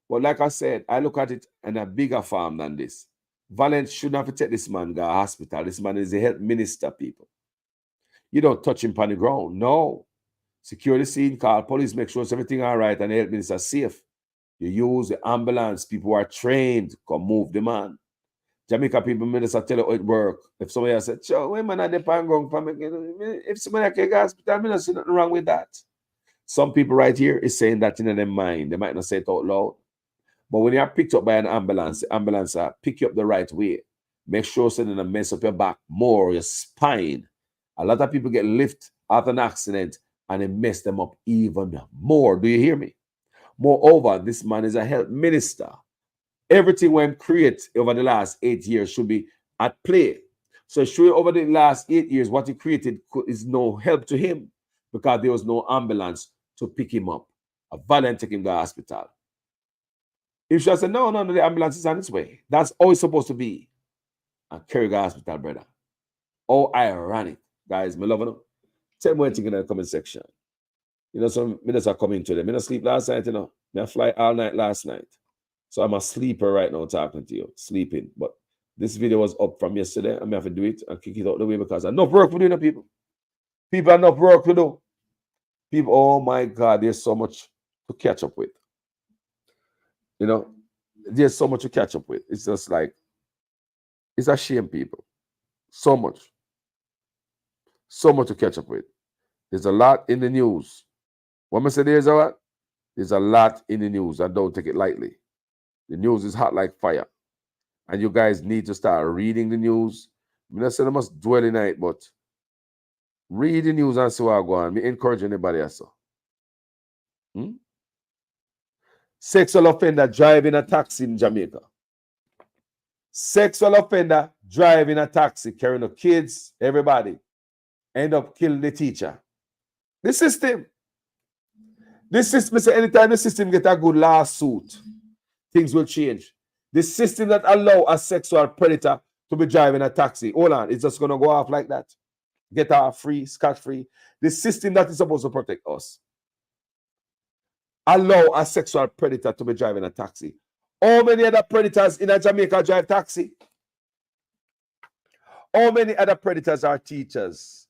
But like I said, I look at it in a bigger farm than this. Valiant shouldn't have to take this man to the hospital. This man is a health minister, people. You don't touch him on the ground. No. Secure the scene, call police, make sure everything all right, and the health minister safe. You use the ambulance. People who are trained come move the man. Jamaica people minister tell you how it work. If somebody else said, "Sure, when man at the pangong, if somebody can go to hospital, I don't see nothing wrong with that." Some people right here is saying that in their mind. They might not say it out loud. But when you are picked up by an ambulance, the ambulance pick you up the right way. Make sure so they don't mess up your back more, your spine. A lot of people get lifted after an accident and it mess them up even more. Do you hear me? Moreover, this man is a health minister. Everything when create over the last 8 years should be at play. So sure, over the last 8 years, what he created is no help to him because there was no ambulance to pick him up. A Valiant take him to the hospital. If she said, no, the ambulance is on its way. That's all it's supposed to be. And carry the hospital, brother. Oh, ironic. Guys, me love it. Tell me what you think in the comment section. Some minutes are coming to them. I didn't sleep last night, I fly all night last night. So I'm a sleeper right now talking to you, sleeping. But this video was up from yesterday. I'm have to do it and kick it out the way because enough work for doing people. People enough work to do. People, oh my God, there's so much to catch up with. There's so much to catch up with. It's just like, it's a shame, people. So much. So much to catch up with. There's a lot in the news. When I say there's a lot in the news. I don't take it lightly. The news is hot like fire. And you guys need to start reading the news. I'm not saying I must dwell in it, but read the news and see what go on. Me encourage anybody else. Hmm? Sexual offender driving a taxi in Jamaica. Sexual offender driving a taxi, carrying the kids, everybody. End up killing the teacher. The system. Anytime the system get a good lawsuit, things will change. The system that allow a sexual predator to be driving a taxi, hold on, it's just going to go off like that. Get off free, scot-free. The system that is supposed to protect us allow a sexual predator to be driving a taxi. How many other predators in a Jamaica drive taxi? How many other predators are teachers,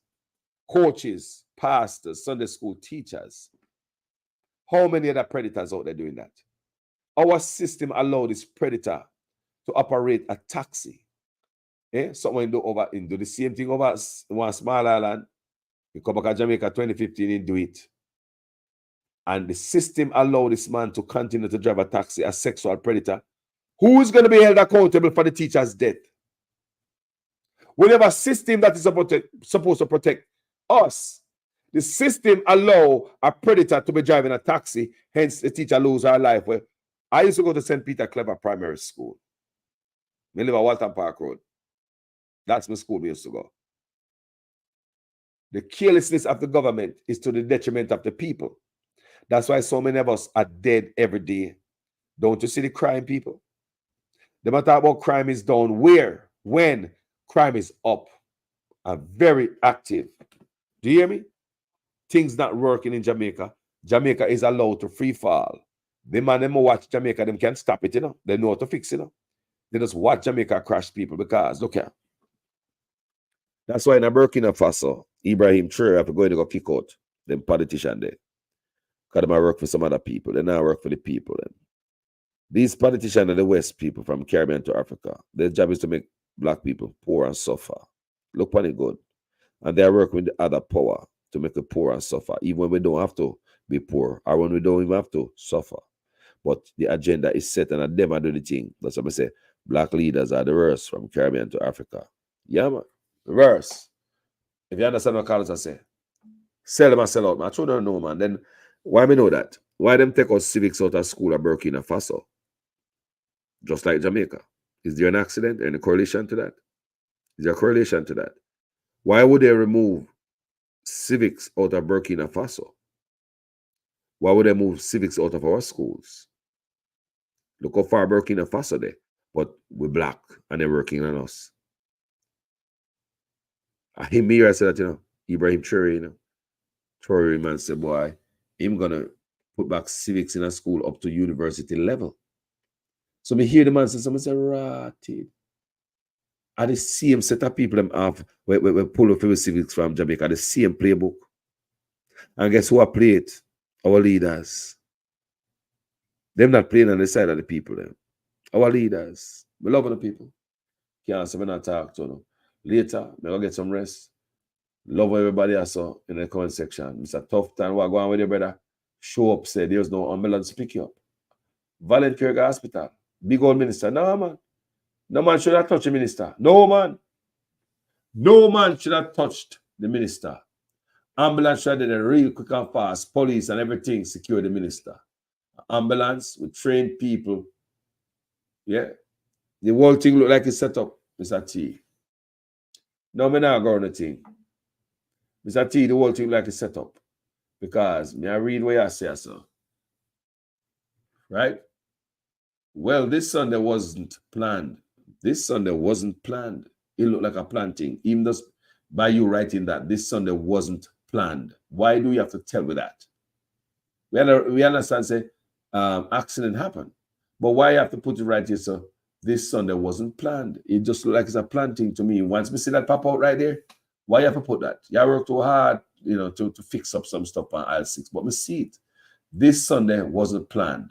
coaches, pastors, Sunday school teachers? How many other predators out there doing that? Our system allowed this predator to operate a taxi. Someone do the same thing over one small island. You come back to Jamaica 2015 and do it. And the system allowed this man to continue to drive a taxi, a sexual predator. Who is going to be held accountable for the teacher's death? We have a system that is supposed to protect us. The system allow a predator to be driving a taxi, hence the teacher lose her life. Well, I used to go to St. Peter Clever Primary School. We live at Walton Park Road. That's my school we used to go. The carelessness of the government is to the detriment of the people. That's why so many of us are dead every day. Don't you see the crime, people? The matter about crime is down where, when crime is up and very active. Do you hear me? Things not working in Jamaica. Jamaica is allowed to free fall. The man them watch Jamaica, them can't stop it, you know. They know how to fix it, you know. They just watch Jamaica crash people because look here. That's why in Burkina Faso, Ibrahim Traore have to go kick out them politician there. Because they work for some other people. They now work for the people. Then. These politicians are the West people from Caribbean to Africa. Their job is to make black people poor and suffer. Look what it good. And they are working with the other power to make it poor and suffer, even when we don't have to be poor or when we don't even have to suffer. But the agenda is set and them are doing the thing. That's what I say. Black leaders are the worst from Caribbean to Africa. Yeah, man. The worst. If you understand what Carlos I say, sell them and sell out, man. I truly don't know, man. Then why me know that? Why them take out civics out of school at Burkina Faso? Just like Jamaica. Is there an accident? Any correlation to that? Is there a correlation to that? Why would they remove civics out of Burkina Faso? Why would they move civics out of our schools? Look how far Burkina Faso there, but we're black and they're working on us. I hear me I said that, you know, Ibrahim Traore, you know, Traore man said, boy, I'm gonna put back civics in a school up to university level. So me hear the man say, someone say, ratted. Are the same set of people them have we pull up for civics from Jamaica, the same playbook. And guess who are play it? Our leaders. Them not playing on the side of the people. Them. Our leaders. We love the people. Can't say we not talk to them. Later, we go get some rest. Love everybody I saw in the comment section. Mr. Tufton, what going on with your brother? Show up, say there's no ambulance to pick you up. Valiant Hospital. Big old minister. No, man. No man should have touched the minister. No, man. No man should have touched the minister. Ambulance should have did it real quick and fast. Police and everything secure the minister. Ambulance with trained people. Yeah. The whole thing look like it's set up, Mr. T. No, me not go on the thing. Mr. T, the whole thing look like it's set up. Because me I read what I say, so. Right? Well, this Sunday wasn't planned. This Sunday wasn't planned. It looked like a planting. Even just by you writing that, this Sunday wasn't planned. Why do you have to tell me that? We understand, say, accident happened. But why you have to put it right here, so this Sunday wasn't planned? It just looked like it's a planting to me. Once we see that pop out right there, why you have to put that? You work too hard, you know, to fix up some stuff on aisle 6. But we see it. This Sunday wasn't planned.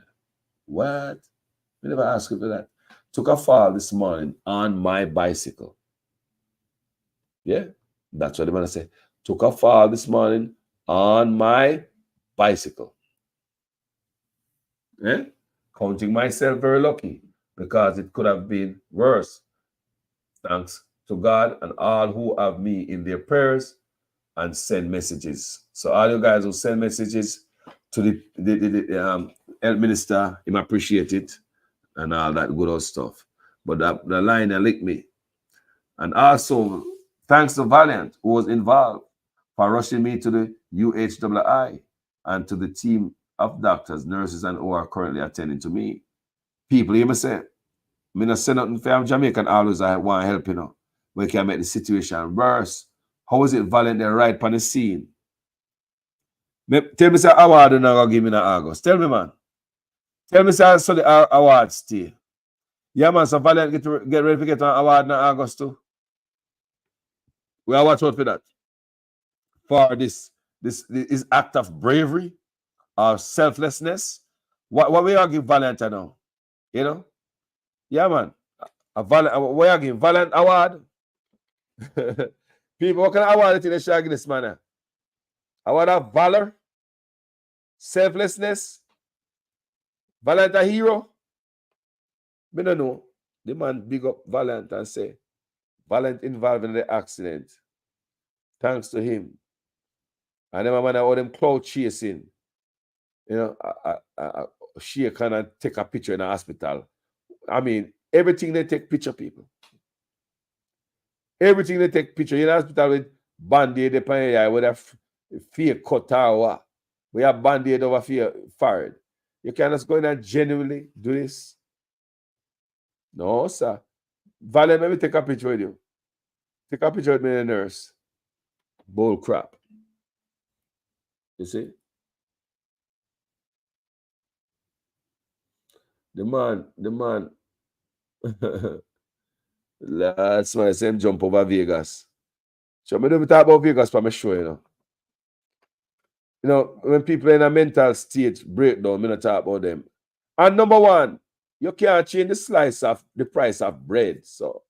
What? We never asked you for that. Took a fall this morning on my bicycle. Yeah, that's what the man said. Took a fall this morning on my bicycle. Yeah? counting myself very lucky because it could have been worse. Thanks to God and all who have me in their prayers and send messages. So all you guys who send messages to the health minister, him appreciate it and all that good old stuff. But the line that licked me. And also, thanks to Valiant, who was involved for rushing me to the UHII and to the team of doctors, nurses, and who are currently attending to me. People, you must say, me not say nothing for Jamaican always I want to help, you know. We can make the situation worse. How is it Valiant there right on the scene? Tell me, say, award not going to give me in August. Tell me, man. Tell me, say, so the award stay. Yeah, man, so Valiant get ready to get an award in August too. We are watch out for that. For this act of bravery or selflessness. What we are give Valiant now? You know? Yeah, man. We are give Valiant award. People, what kind of award they should give this man? Award of valor, selflessness, Valiant a hero. Me don't know. The man big up Valiant and say, Valiant involved in the accident. Thanks to him. And then man all them cloud chasing. You know, she kind of take a picture in a hospital. I mean, everything they take picture, people. Everything they take picture. In the hospital with band-aid upon your eye with a fear cut or what. We have band-aid over fear forehead. You can't just go in and genuinely do this. No, sir. Valiant, let me take a picture with you. Take a picture with me and the nurse. Bull crap. You see? The man. Last man, same jump over Vegas. So I don't talk about Vegas for my show, you know. You know, when people in a mental state breakdown, I don't talk about them. And number one, you can't change the price of bread. So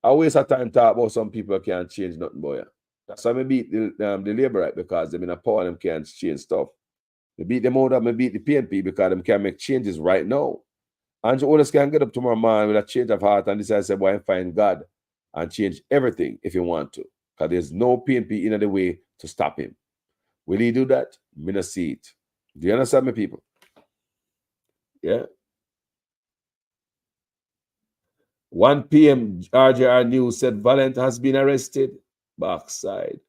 I waste of time talk about some people who can't change nothing, boy. That's why I beat the labor right because them in a power them can't change stuff. I beat them out, I beat the PNP because them can make changes right now. Andrew Otis can get up tomorrow morning with a change of heart and decide, say, boy, find God and change everything if you want to. Because there's no PNP in the way to stop him. Will he do that? Me not see it. Do you understand me, people? Yeah. 1 p.m. RJR News said Valiant has been arrested. Backside.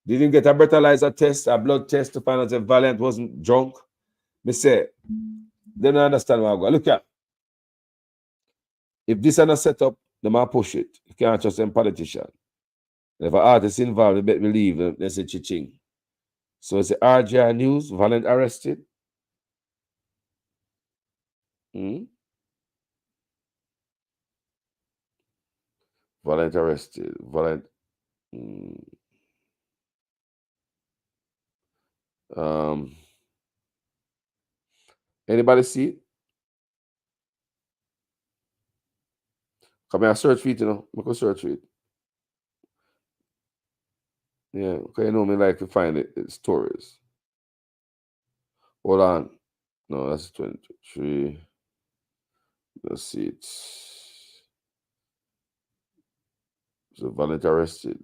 Didn't get a breathalyzer test, a blood test to find out if Valiant wasn't drunk. Me say, they don't understand what I go. Look at. If this is not set up, they might push it. You can't trust them politician. If an artist involved, they bet believe them. They say chiching. So it's the RJR News, Valiant arrested. Valiant arrested. Valiant. Anybody see it? Come here, search for it, you know. I can search for it. Yeah, okay, you know me like to find it. It's stories. Hold on. No, that's 23. Let's see it. So Valiant arrested.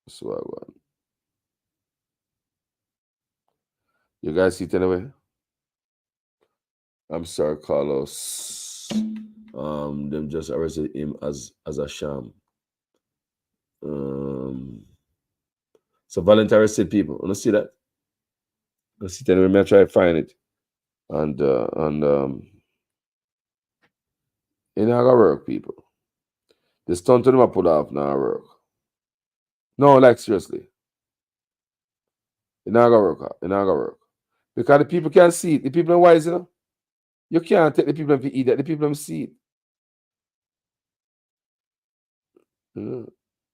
That's what I want. You guys see it anyway? I'm sorry, Carlos. Them just arrested him as a sham. So Valiant arrested people. Let's see that. Let's see it anyway. I try to find it. And it not gonna work, people. The stunt to them I put off now work. No, like seriously. It not gonna work. It not gonna work. Because the people can't see it. The people are wise, you know. You can't take the people to eat that. The people don't see it.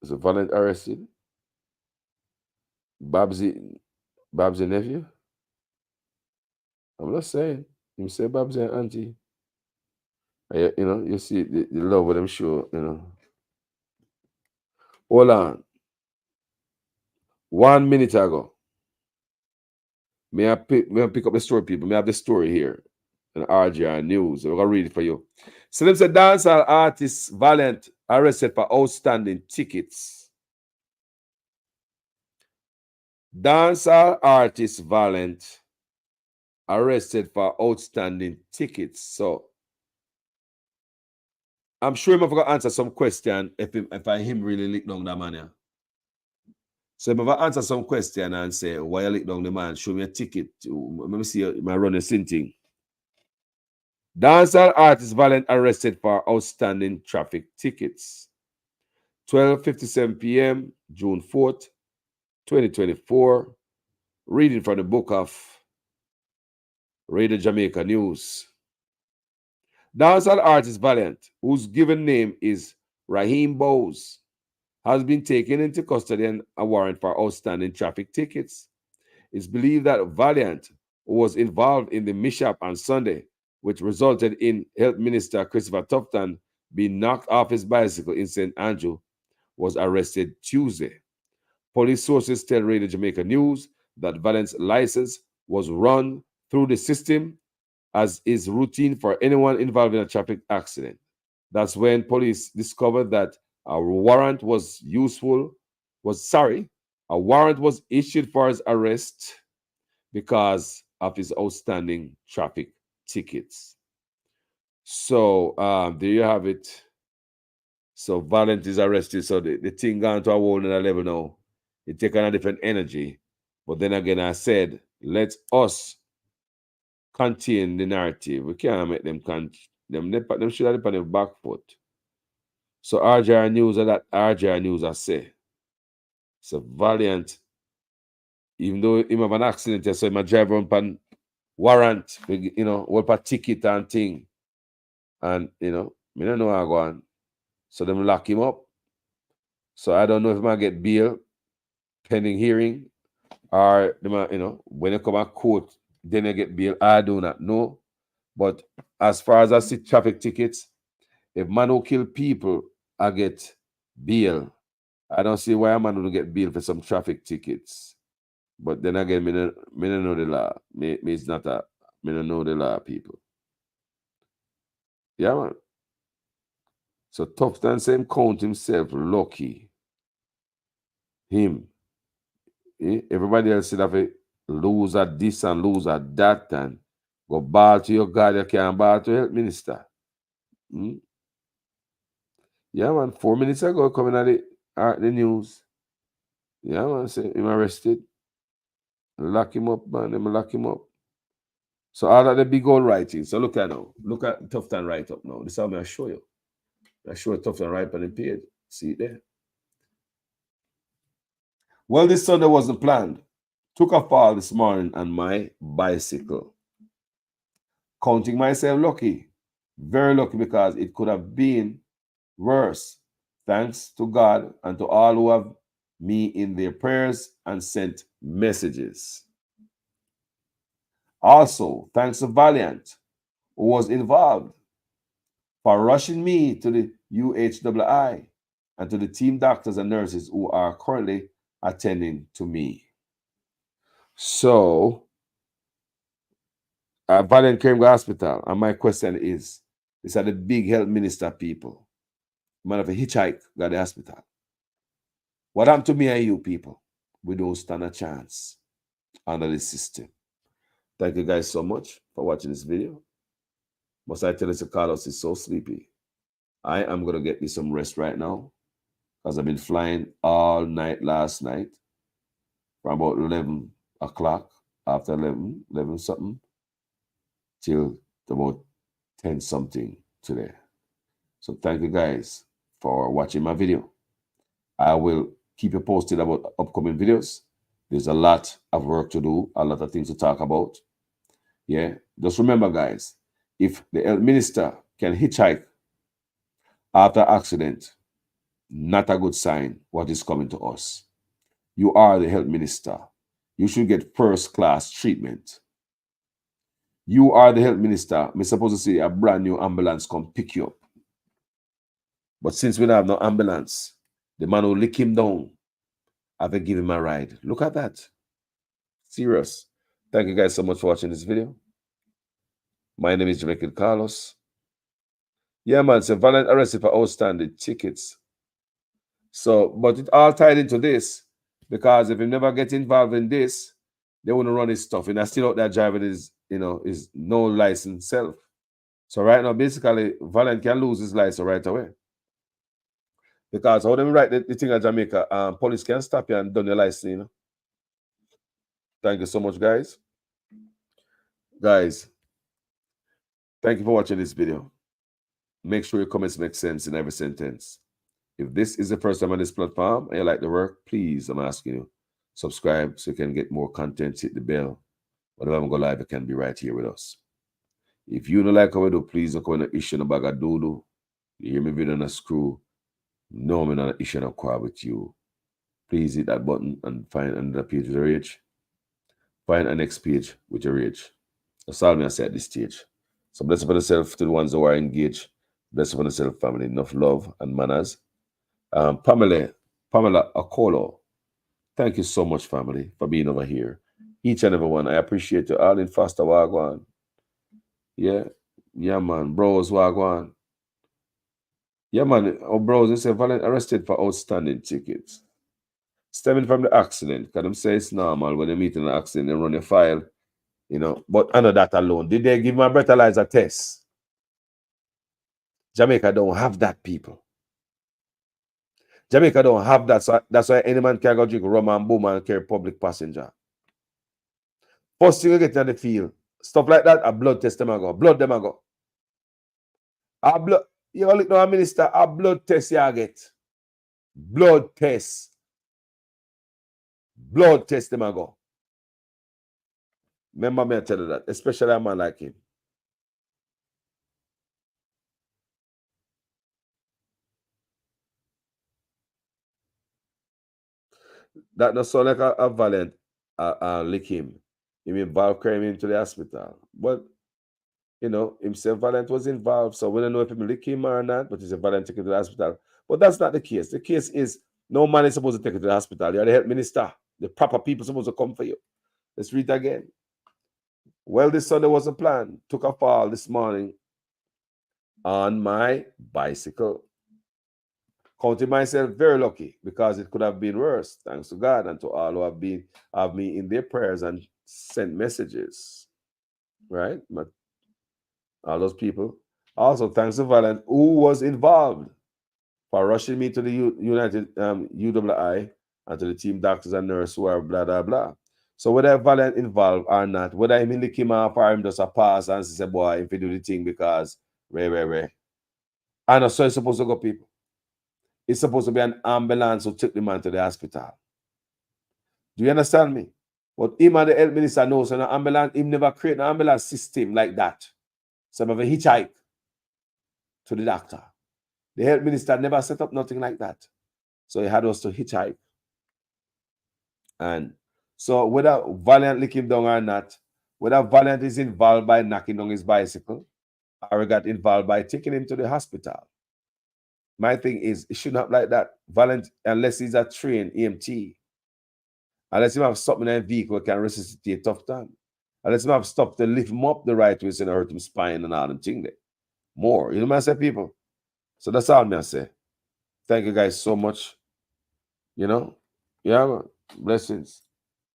So Valiant arrested. Babsy nephew. I'm not saying. You say Babsy and auntie. You know, you see the love of them show, you know. Hold on. 1 minute ago. May I pick up the story, people? May I have the story here in RJR News. We're gonna read it for you. So them said dancehall artist Valiant arrested for outstanding tickets. Dancehall artist Valiant arrested for outstanding tickets. So I'm sure I'm gonna answer some question if I him really lick down that man. Yeah. So if I answer some question and say, why you lick down the man, show me a ticket. Let me see my run a thing. Dancehall artist Valiant arrested for outstanding traffic tickets. 12:57 p.m., June 4th, 2024. Reading from the book of Radio Jamaica News. Dancehall artist Valiant, whose given name is Raheem Bowes, has been taken into custody and a warrant for outstanding traffic tickets. It's believed that Valiant was involved in the mishap on Sunday, which resulted in Health Minister Christopher Tufton being knocked off his bicycle in St. Andrew, was arrested Tuesday. Police sources tell Radio Jamaica News that Valiant's license was run through the system as is routine for anyone involved in a traffic accident. That's when police discovered that a warrant was issued for his arrest because of his outstanding traffic tickets. So there you have it. So Valiant is arrested. So the thing gone to a whole other level now. It take on a different energy. But then again, I said, let us contain the narrative. We can't make them them should have on the back foot. So RJR News I say. So Valiant, even though he have an accident, so he might drive around pan warrant, what a ticket and thing. And me don't know how I go on. So them lock him up. So I don't know if he might get bail pending hearing, or when they come at court, then they get bail. I do not know. But as far as I see traffic tickets, if man who kill people, I get bail. I don't see why a man will get bail for some traffic tickets. But then again, me don't know the law. Me don't know the law, people. Yeah, man. So Tufton same count himself lucky. Him. Everybody else should have a lose at this and lose at that and go ball to your God, you can't ball to health minister. Yeah, man. 4 minutes ago, coming at the news. Yeah, man. Say him arrested. Lock him up, man. Them lock him up. So all of the big old writing. So look at now. Look at Tufton write up now. This is how I show you. I show you Tufton right on the page. See it there. Well, this Sunday wasn't planned. Took a fall this morning on my bicycle. Counting myself lucky. Very lucky, because it could have been worse. Thanks to God and to all who have me in their prayers and sent messages. Also, thanks to Valiant, who was involved, for rushing me to the UHII and to the team doctors and nurses who are currently attending to me. So, Valiant came to hospital, and my question is, these are the big health minister people. Man of a hitchhike got the hospital. What happened to me and you people? We don't stand a chance under this system. Thank you guys so much for watching this video. Must I tell you, Carlos is so sleepy. I am going to get me some rest right now, because I've been flying all night last night from about 11 o'clock, after 11 something, till about 10 something today. So thank you guys for watching my video. I will keep you posted about upcoming videos. There's a lot of work to do, a lot of things to talk about. Yeah, just remember, guys, if the health minister can hitchhike after accident, not a good sign what is coming to us. You are the health minister. You should get first-class treatment. You are the health minister. I'm supposed to see a brand new ambulance come pick you up. But since we don't have no ambulance, the man will lick him down. I have to give him a ride. Look at that. Serious. Thank you guys so much for watching this video. My name is Jamaican Carlos. Yeah, man, so Valiant arrested for outstanding tickets. So, but it all tied into this, because if you never get involved in this, they want to run his stuff. And I still out there driving his, his no license self. So right now, basically, Valiant can lose his license right away. Because how them write the thing at Jamaica, police can stop you and done your license, Thank you so much, guys. Guys, thank you for watching this video. Make sure your comments make sense in every sentence. If this is the first time on this platform and you like the work, please, I'm asking you, subscribe so you can get more content, hit the bell. Whenever I'm going live, you can be right here with us. If you don't like how we do, please don't come in issue no bag of doodoo. You hear me video on a screw. No, I'm not issue no quarrel with you. Please hit that button and find another page with a rage. Find a next page with your rage. That's all I say at this stage. So bless upon yourself to the ones who are engaged. Bless upon yourself, family. Enough love and manners. Pamela Akolo, thank you so much, family, for being over here. Each and every one. I appreciate you all in Faster Wagwan. Yeah, man. Bros Wagwan. Yeah, man. Oh, bros, they say Valiant arrested for outstanding tickets. Stemming from the accident, because them say it's normal when they meet in an accident, they run your file, But under that alone, did they give my breathalyzer test? Jamaica don't have that, people. Jamaica don't have that, so that's why any man can go drink rum and boom and carry public passenger. First thing you get in the field, stuff like that, a blood test them and go. Blood them and go. A blood, you look now, minister, a blood test you get. Blood test. Blood test them and go. Remember me, I tell you that, especially a man like him. That not sound like a Valiant lick him. Him involved carrying him to the hospital. But, himself Valiant was involved. So we don't know if him lick him or not, but he's a Valiant taken to the hospital. But that's not the case. The case is no man is supposed to take it to the hospital. You're the health minister. The proper people supposed to come for you. Let's read it again. Well, this Sunday was a plan. Took a fall this morning on my bicycle. Counting myself very lucky because it could have been worse. Thanks to God and to all who have me in their prayers and sent messages. Right? But all those people. Also, thanks to Valiant, who was involved for rushing me to the United UWI and to the team doctors and nurses who are blah, blah, blah. So whether Valiant involved or not, whether him lick him off or him just a pass and say, boy, if you do the thing because Ray. I know, so it's supposed to go, people. It's supposed to be an ambulance who took the man to the hospital. Do you understand me? But him and the health minister knows so an ambulance, him never create an ambulance system like that. Some of a hitchhike to the doctor. The health minister never set up nothing like that. So he had us to hitchhike. And so whether Valiant lick him down or not, whether Valiant is involved by knocking down his bicycle, or got involved by taking him to the hospital. My thing is, it should not like that. Valiant, unless he's a trained EMT, unless he have something in a vehicle that can resuscitate Tufton, unless he have stuff to lift him up the right way so they hurt him spine and all them thing there. More. You know what I say, people? So that's all I say. Thank you guys so much. Yeah, man. Blessings.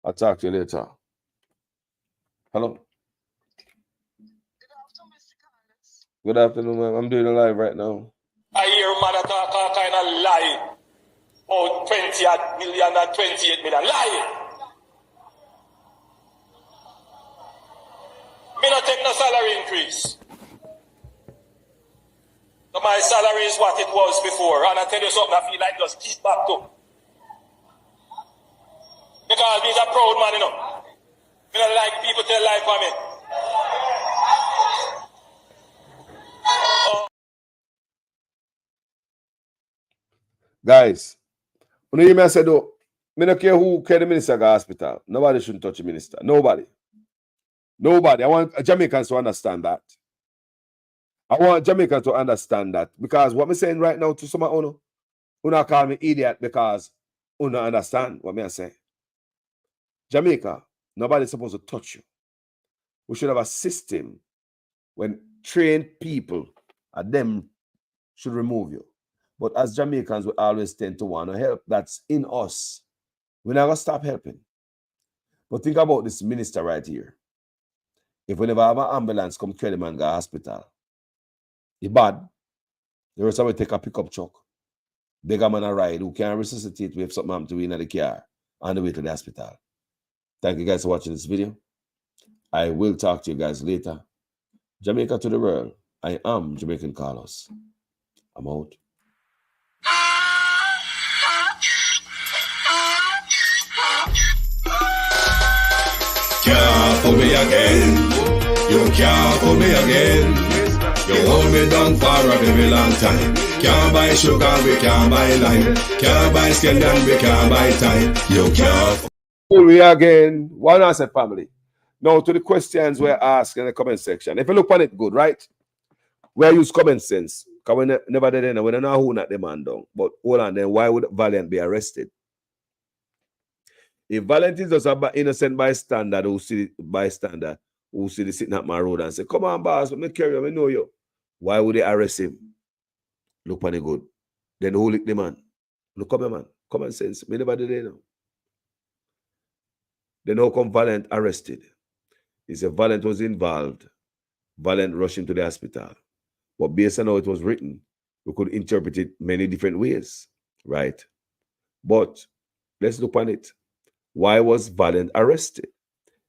I'll talk to you later. Hello. Good afternoon, ma'am. I'm doing a live right now. I hear man talk all kind of lie. Oh, 20 million and 28 million. Lie. Me not take no salary increase. So my salary is what it was before. And I tell you something, I feel like just keep back to. Because he's a proud man, Me don't like people tell lie for me. Guys, when you hear me, I said, though, I don't care who carry the minister to the hospital. Nobody shouldn't touch the minister. Nobody. I want Jamaicans to understand that. I want Jamaicans to understand that. Because what I'm saying right now to some of you call me idiot because you don't understand what I'm saying. Jamaica, Nobody's supposed to touch you. We should have a system when trained people, them should remove you. But as Jamaicans, we always tend to want to help. That's in us. We're not going to stop helping. But think about this minister right here. If we never have an ambulance come carry the man to the hospital, it's bad. There was somebody take a pickup truck, beg a man a ride who can resuscitate if something happens to you in the car on the way to the hospital. Thank you guys for watching this video. I will talk to you guys later. Jamaica to the world. I am Jamaican Carlos. I'm out. Can't fool me again. You can't fool me again. You hold me down for a very long time. Can't buy sugar, we can't buy lime. Can't buy scandal, we can't buy time. You can't fool me again. One answer, family. Now to the questions we're asked in the comment section. If you look on it good, right? We use common sense. Because we never did it. We don't know who not the man down. But hold on, then why would Valiant be arrested? If Valiant is just an innocent bystander who see the sitting at my road and say, come on, boss, let me carry you, I know you. Why would they arrest him? Look on it good. Then who lick the man? Look on me, man. Common sense. Me never did it now. Then how come Valiant arrested? He said Valiant was involved. Valiant rushed into the hospital. But based on how it was written, we could interpret it many different ways, right? But let's look on it. Why was Valiant arrested?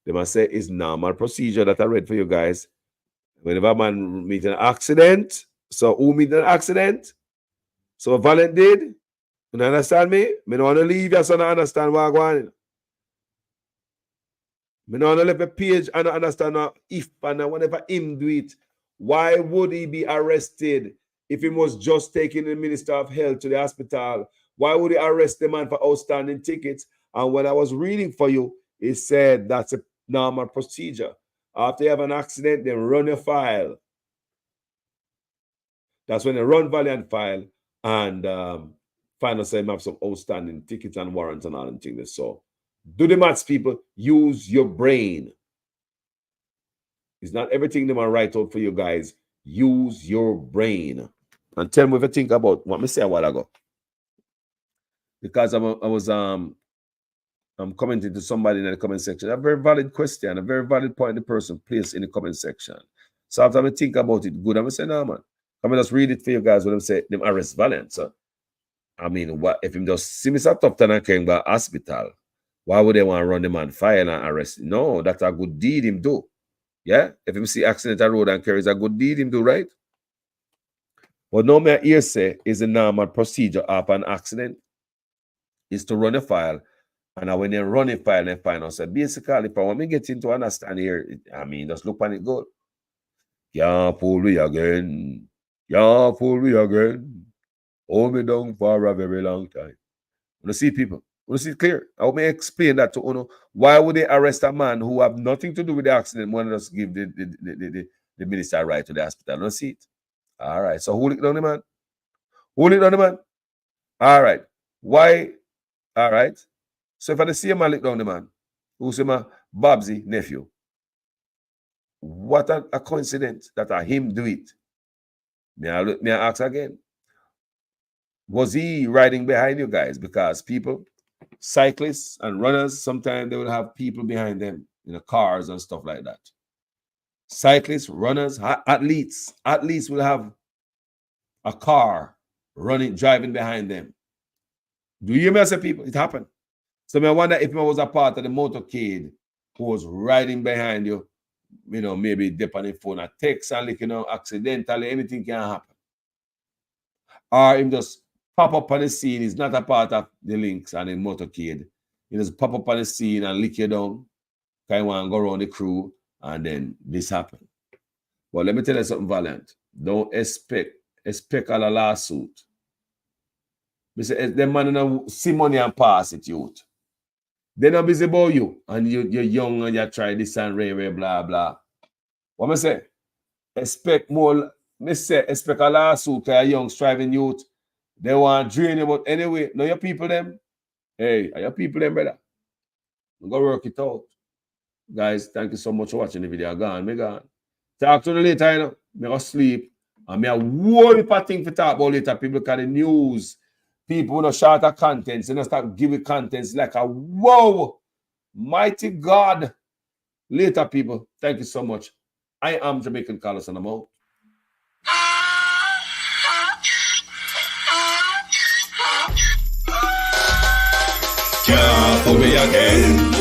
They must say it's normal procedure that I read for you guys. Whenever a man meet an accident, so who meet an accident? So Valiant did. You understand me? I don't want to leave you so I understand what I'm going. I don't want to leave a page and I understand if and whenever him do it. Why would he be arrested if he was just taking the Minister of Health to the hospital? Why would he arrest the man for outstanding tickets? And when I was reading for you, it said that's a normal procedure. After you have an accident, then run your file. That's when they run Valiant file and find out you have some outstanding tickets and warrants and all them things. So do the maths, people. Use your brain. It's not everything they might write out for you guys. Use your brain. And tell me if you think about what I said a while ago. Because I'm commenting to somebody in the comment section. A very valid question, a very valid point the person placed in the comment section. So after I think about it good, I'm going to say, no, man. I'm going to just read it for you guys when I'm saying them arrest Valiant. So, I mean, what if him just see me at Tufton and carrying back hospital? Why would they want to run the man fire and arrest him? No, that's a good deed him do. Yeah? If him see accident at road and carries a good deed him do, right? But no me here say is a normal procedure after an accident is to run a file. And when they run a file, they find out. So basically, if I want me get into understand here, I mean, just look on it good. Can't fool me again. Can't fool me again. Hold me down for a very long time. You see, people. You see it clear. I want me explain that to you. Why would they arrest a man who have nothing to do with the accident when they just give the minister right to the hospital? You see it? All right. So who lick down the man? Who lick down the man? All right. Why? All right. So if I see a man lick down the man, who's my Babsy nephew, what a coincidence that him do it. May I ask again? Was he riding behind you guys? Because people, cyclists and runners, sometimes they will have people behind them in the cars and stuff like that. Cyclists, runners, athletes will have a car driving behind them. Do you hear me say, people? It happened. So I wonder if I was a part of the motorcade who was riding behind you, maybe dip on the phone, a text and accidentally, anything can happen. Or him just pop up on the scene. He's not a part of the links and the motorcade. He just pop up on the scene and lick you down. Kind of want to go around the crew, and then this happened. But let me tell you something, Valiant. Don't expect a lawsuit. The man don't see money and pass it, youth. They're not busy about you, and you're young and you try this and blah, blah. What I say? Expect more. Expect a lawsuit to a young striving youth. They want to drain you, but anyway, know your people them. Hey, are your people them, brother? You go work it out. Guys, thank you so much for watching the video. Me gone. Talk to you later, you know. Me go sleep. And me a whole heap of things to talk about later. People look at the news. People no short of contents. You know, start giving contents like a whoa. Mighty God. Later, people. Thank you so much. I am Jamaican Carlos and I'm out. Can't fool me again.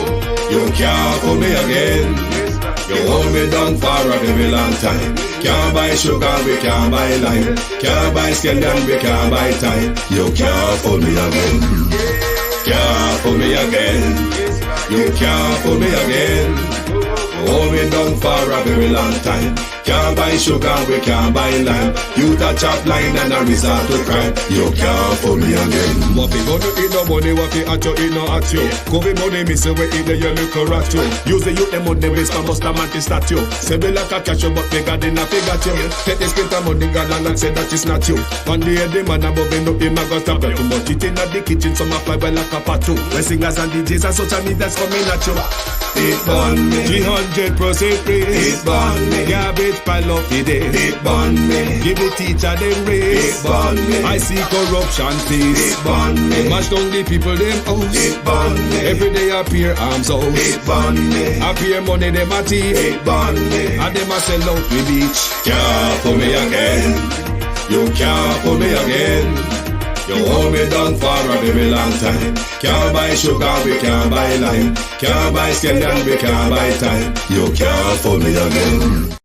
You can't fool me again. You hold me down for a very long time. Can't buy sugar, we can't buy lime. Can't buy scallion, we can't buy time. You can't fool me again. Can't fool me again. You can't fool me again. Hold me down for a very long time. Can't buy sugar, we can't buy lime. You touch up line and a resort to crime. You can't fool me again. What we gonna eat no money, what we at you, eat no at you. Covid money, me say we eat the you look rat you. Use the youth, the money, waste for most of the statue. Say we like a catch you, but we got in a figure you. Take the spit of money, gal and say that is not you. One day the man above him up, him a got up. Too much eating at the kitchen, some a fly by like a patu. When singers and DJs and social media's coming at you. It burn me. 300% praise. It burn me. Garbage pile up the day. It burn me. Give the teacher them raise. It burn me. I see corruption please. It burn me. Mash down the people them house. It burn me. Every day appear arms out. It burn me. Appear money them a thief. It burn me. And them a sell out the beach. Can't fool me again. You can't fool me again. You hold me down for a very long time. Can't buy sugar, we can't buy lime. Can't buy scallion, we can't buy time. You can't fool me again.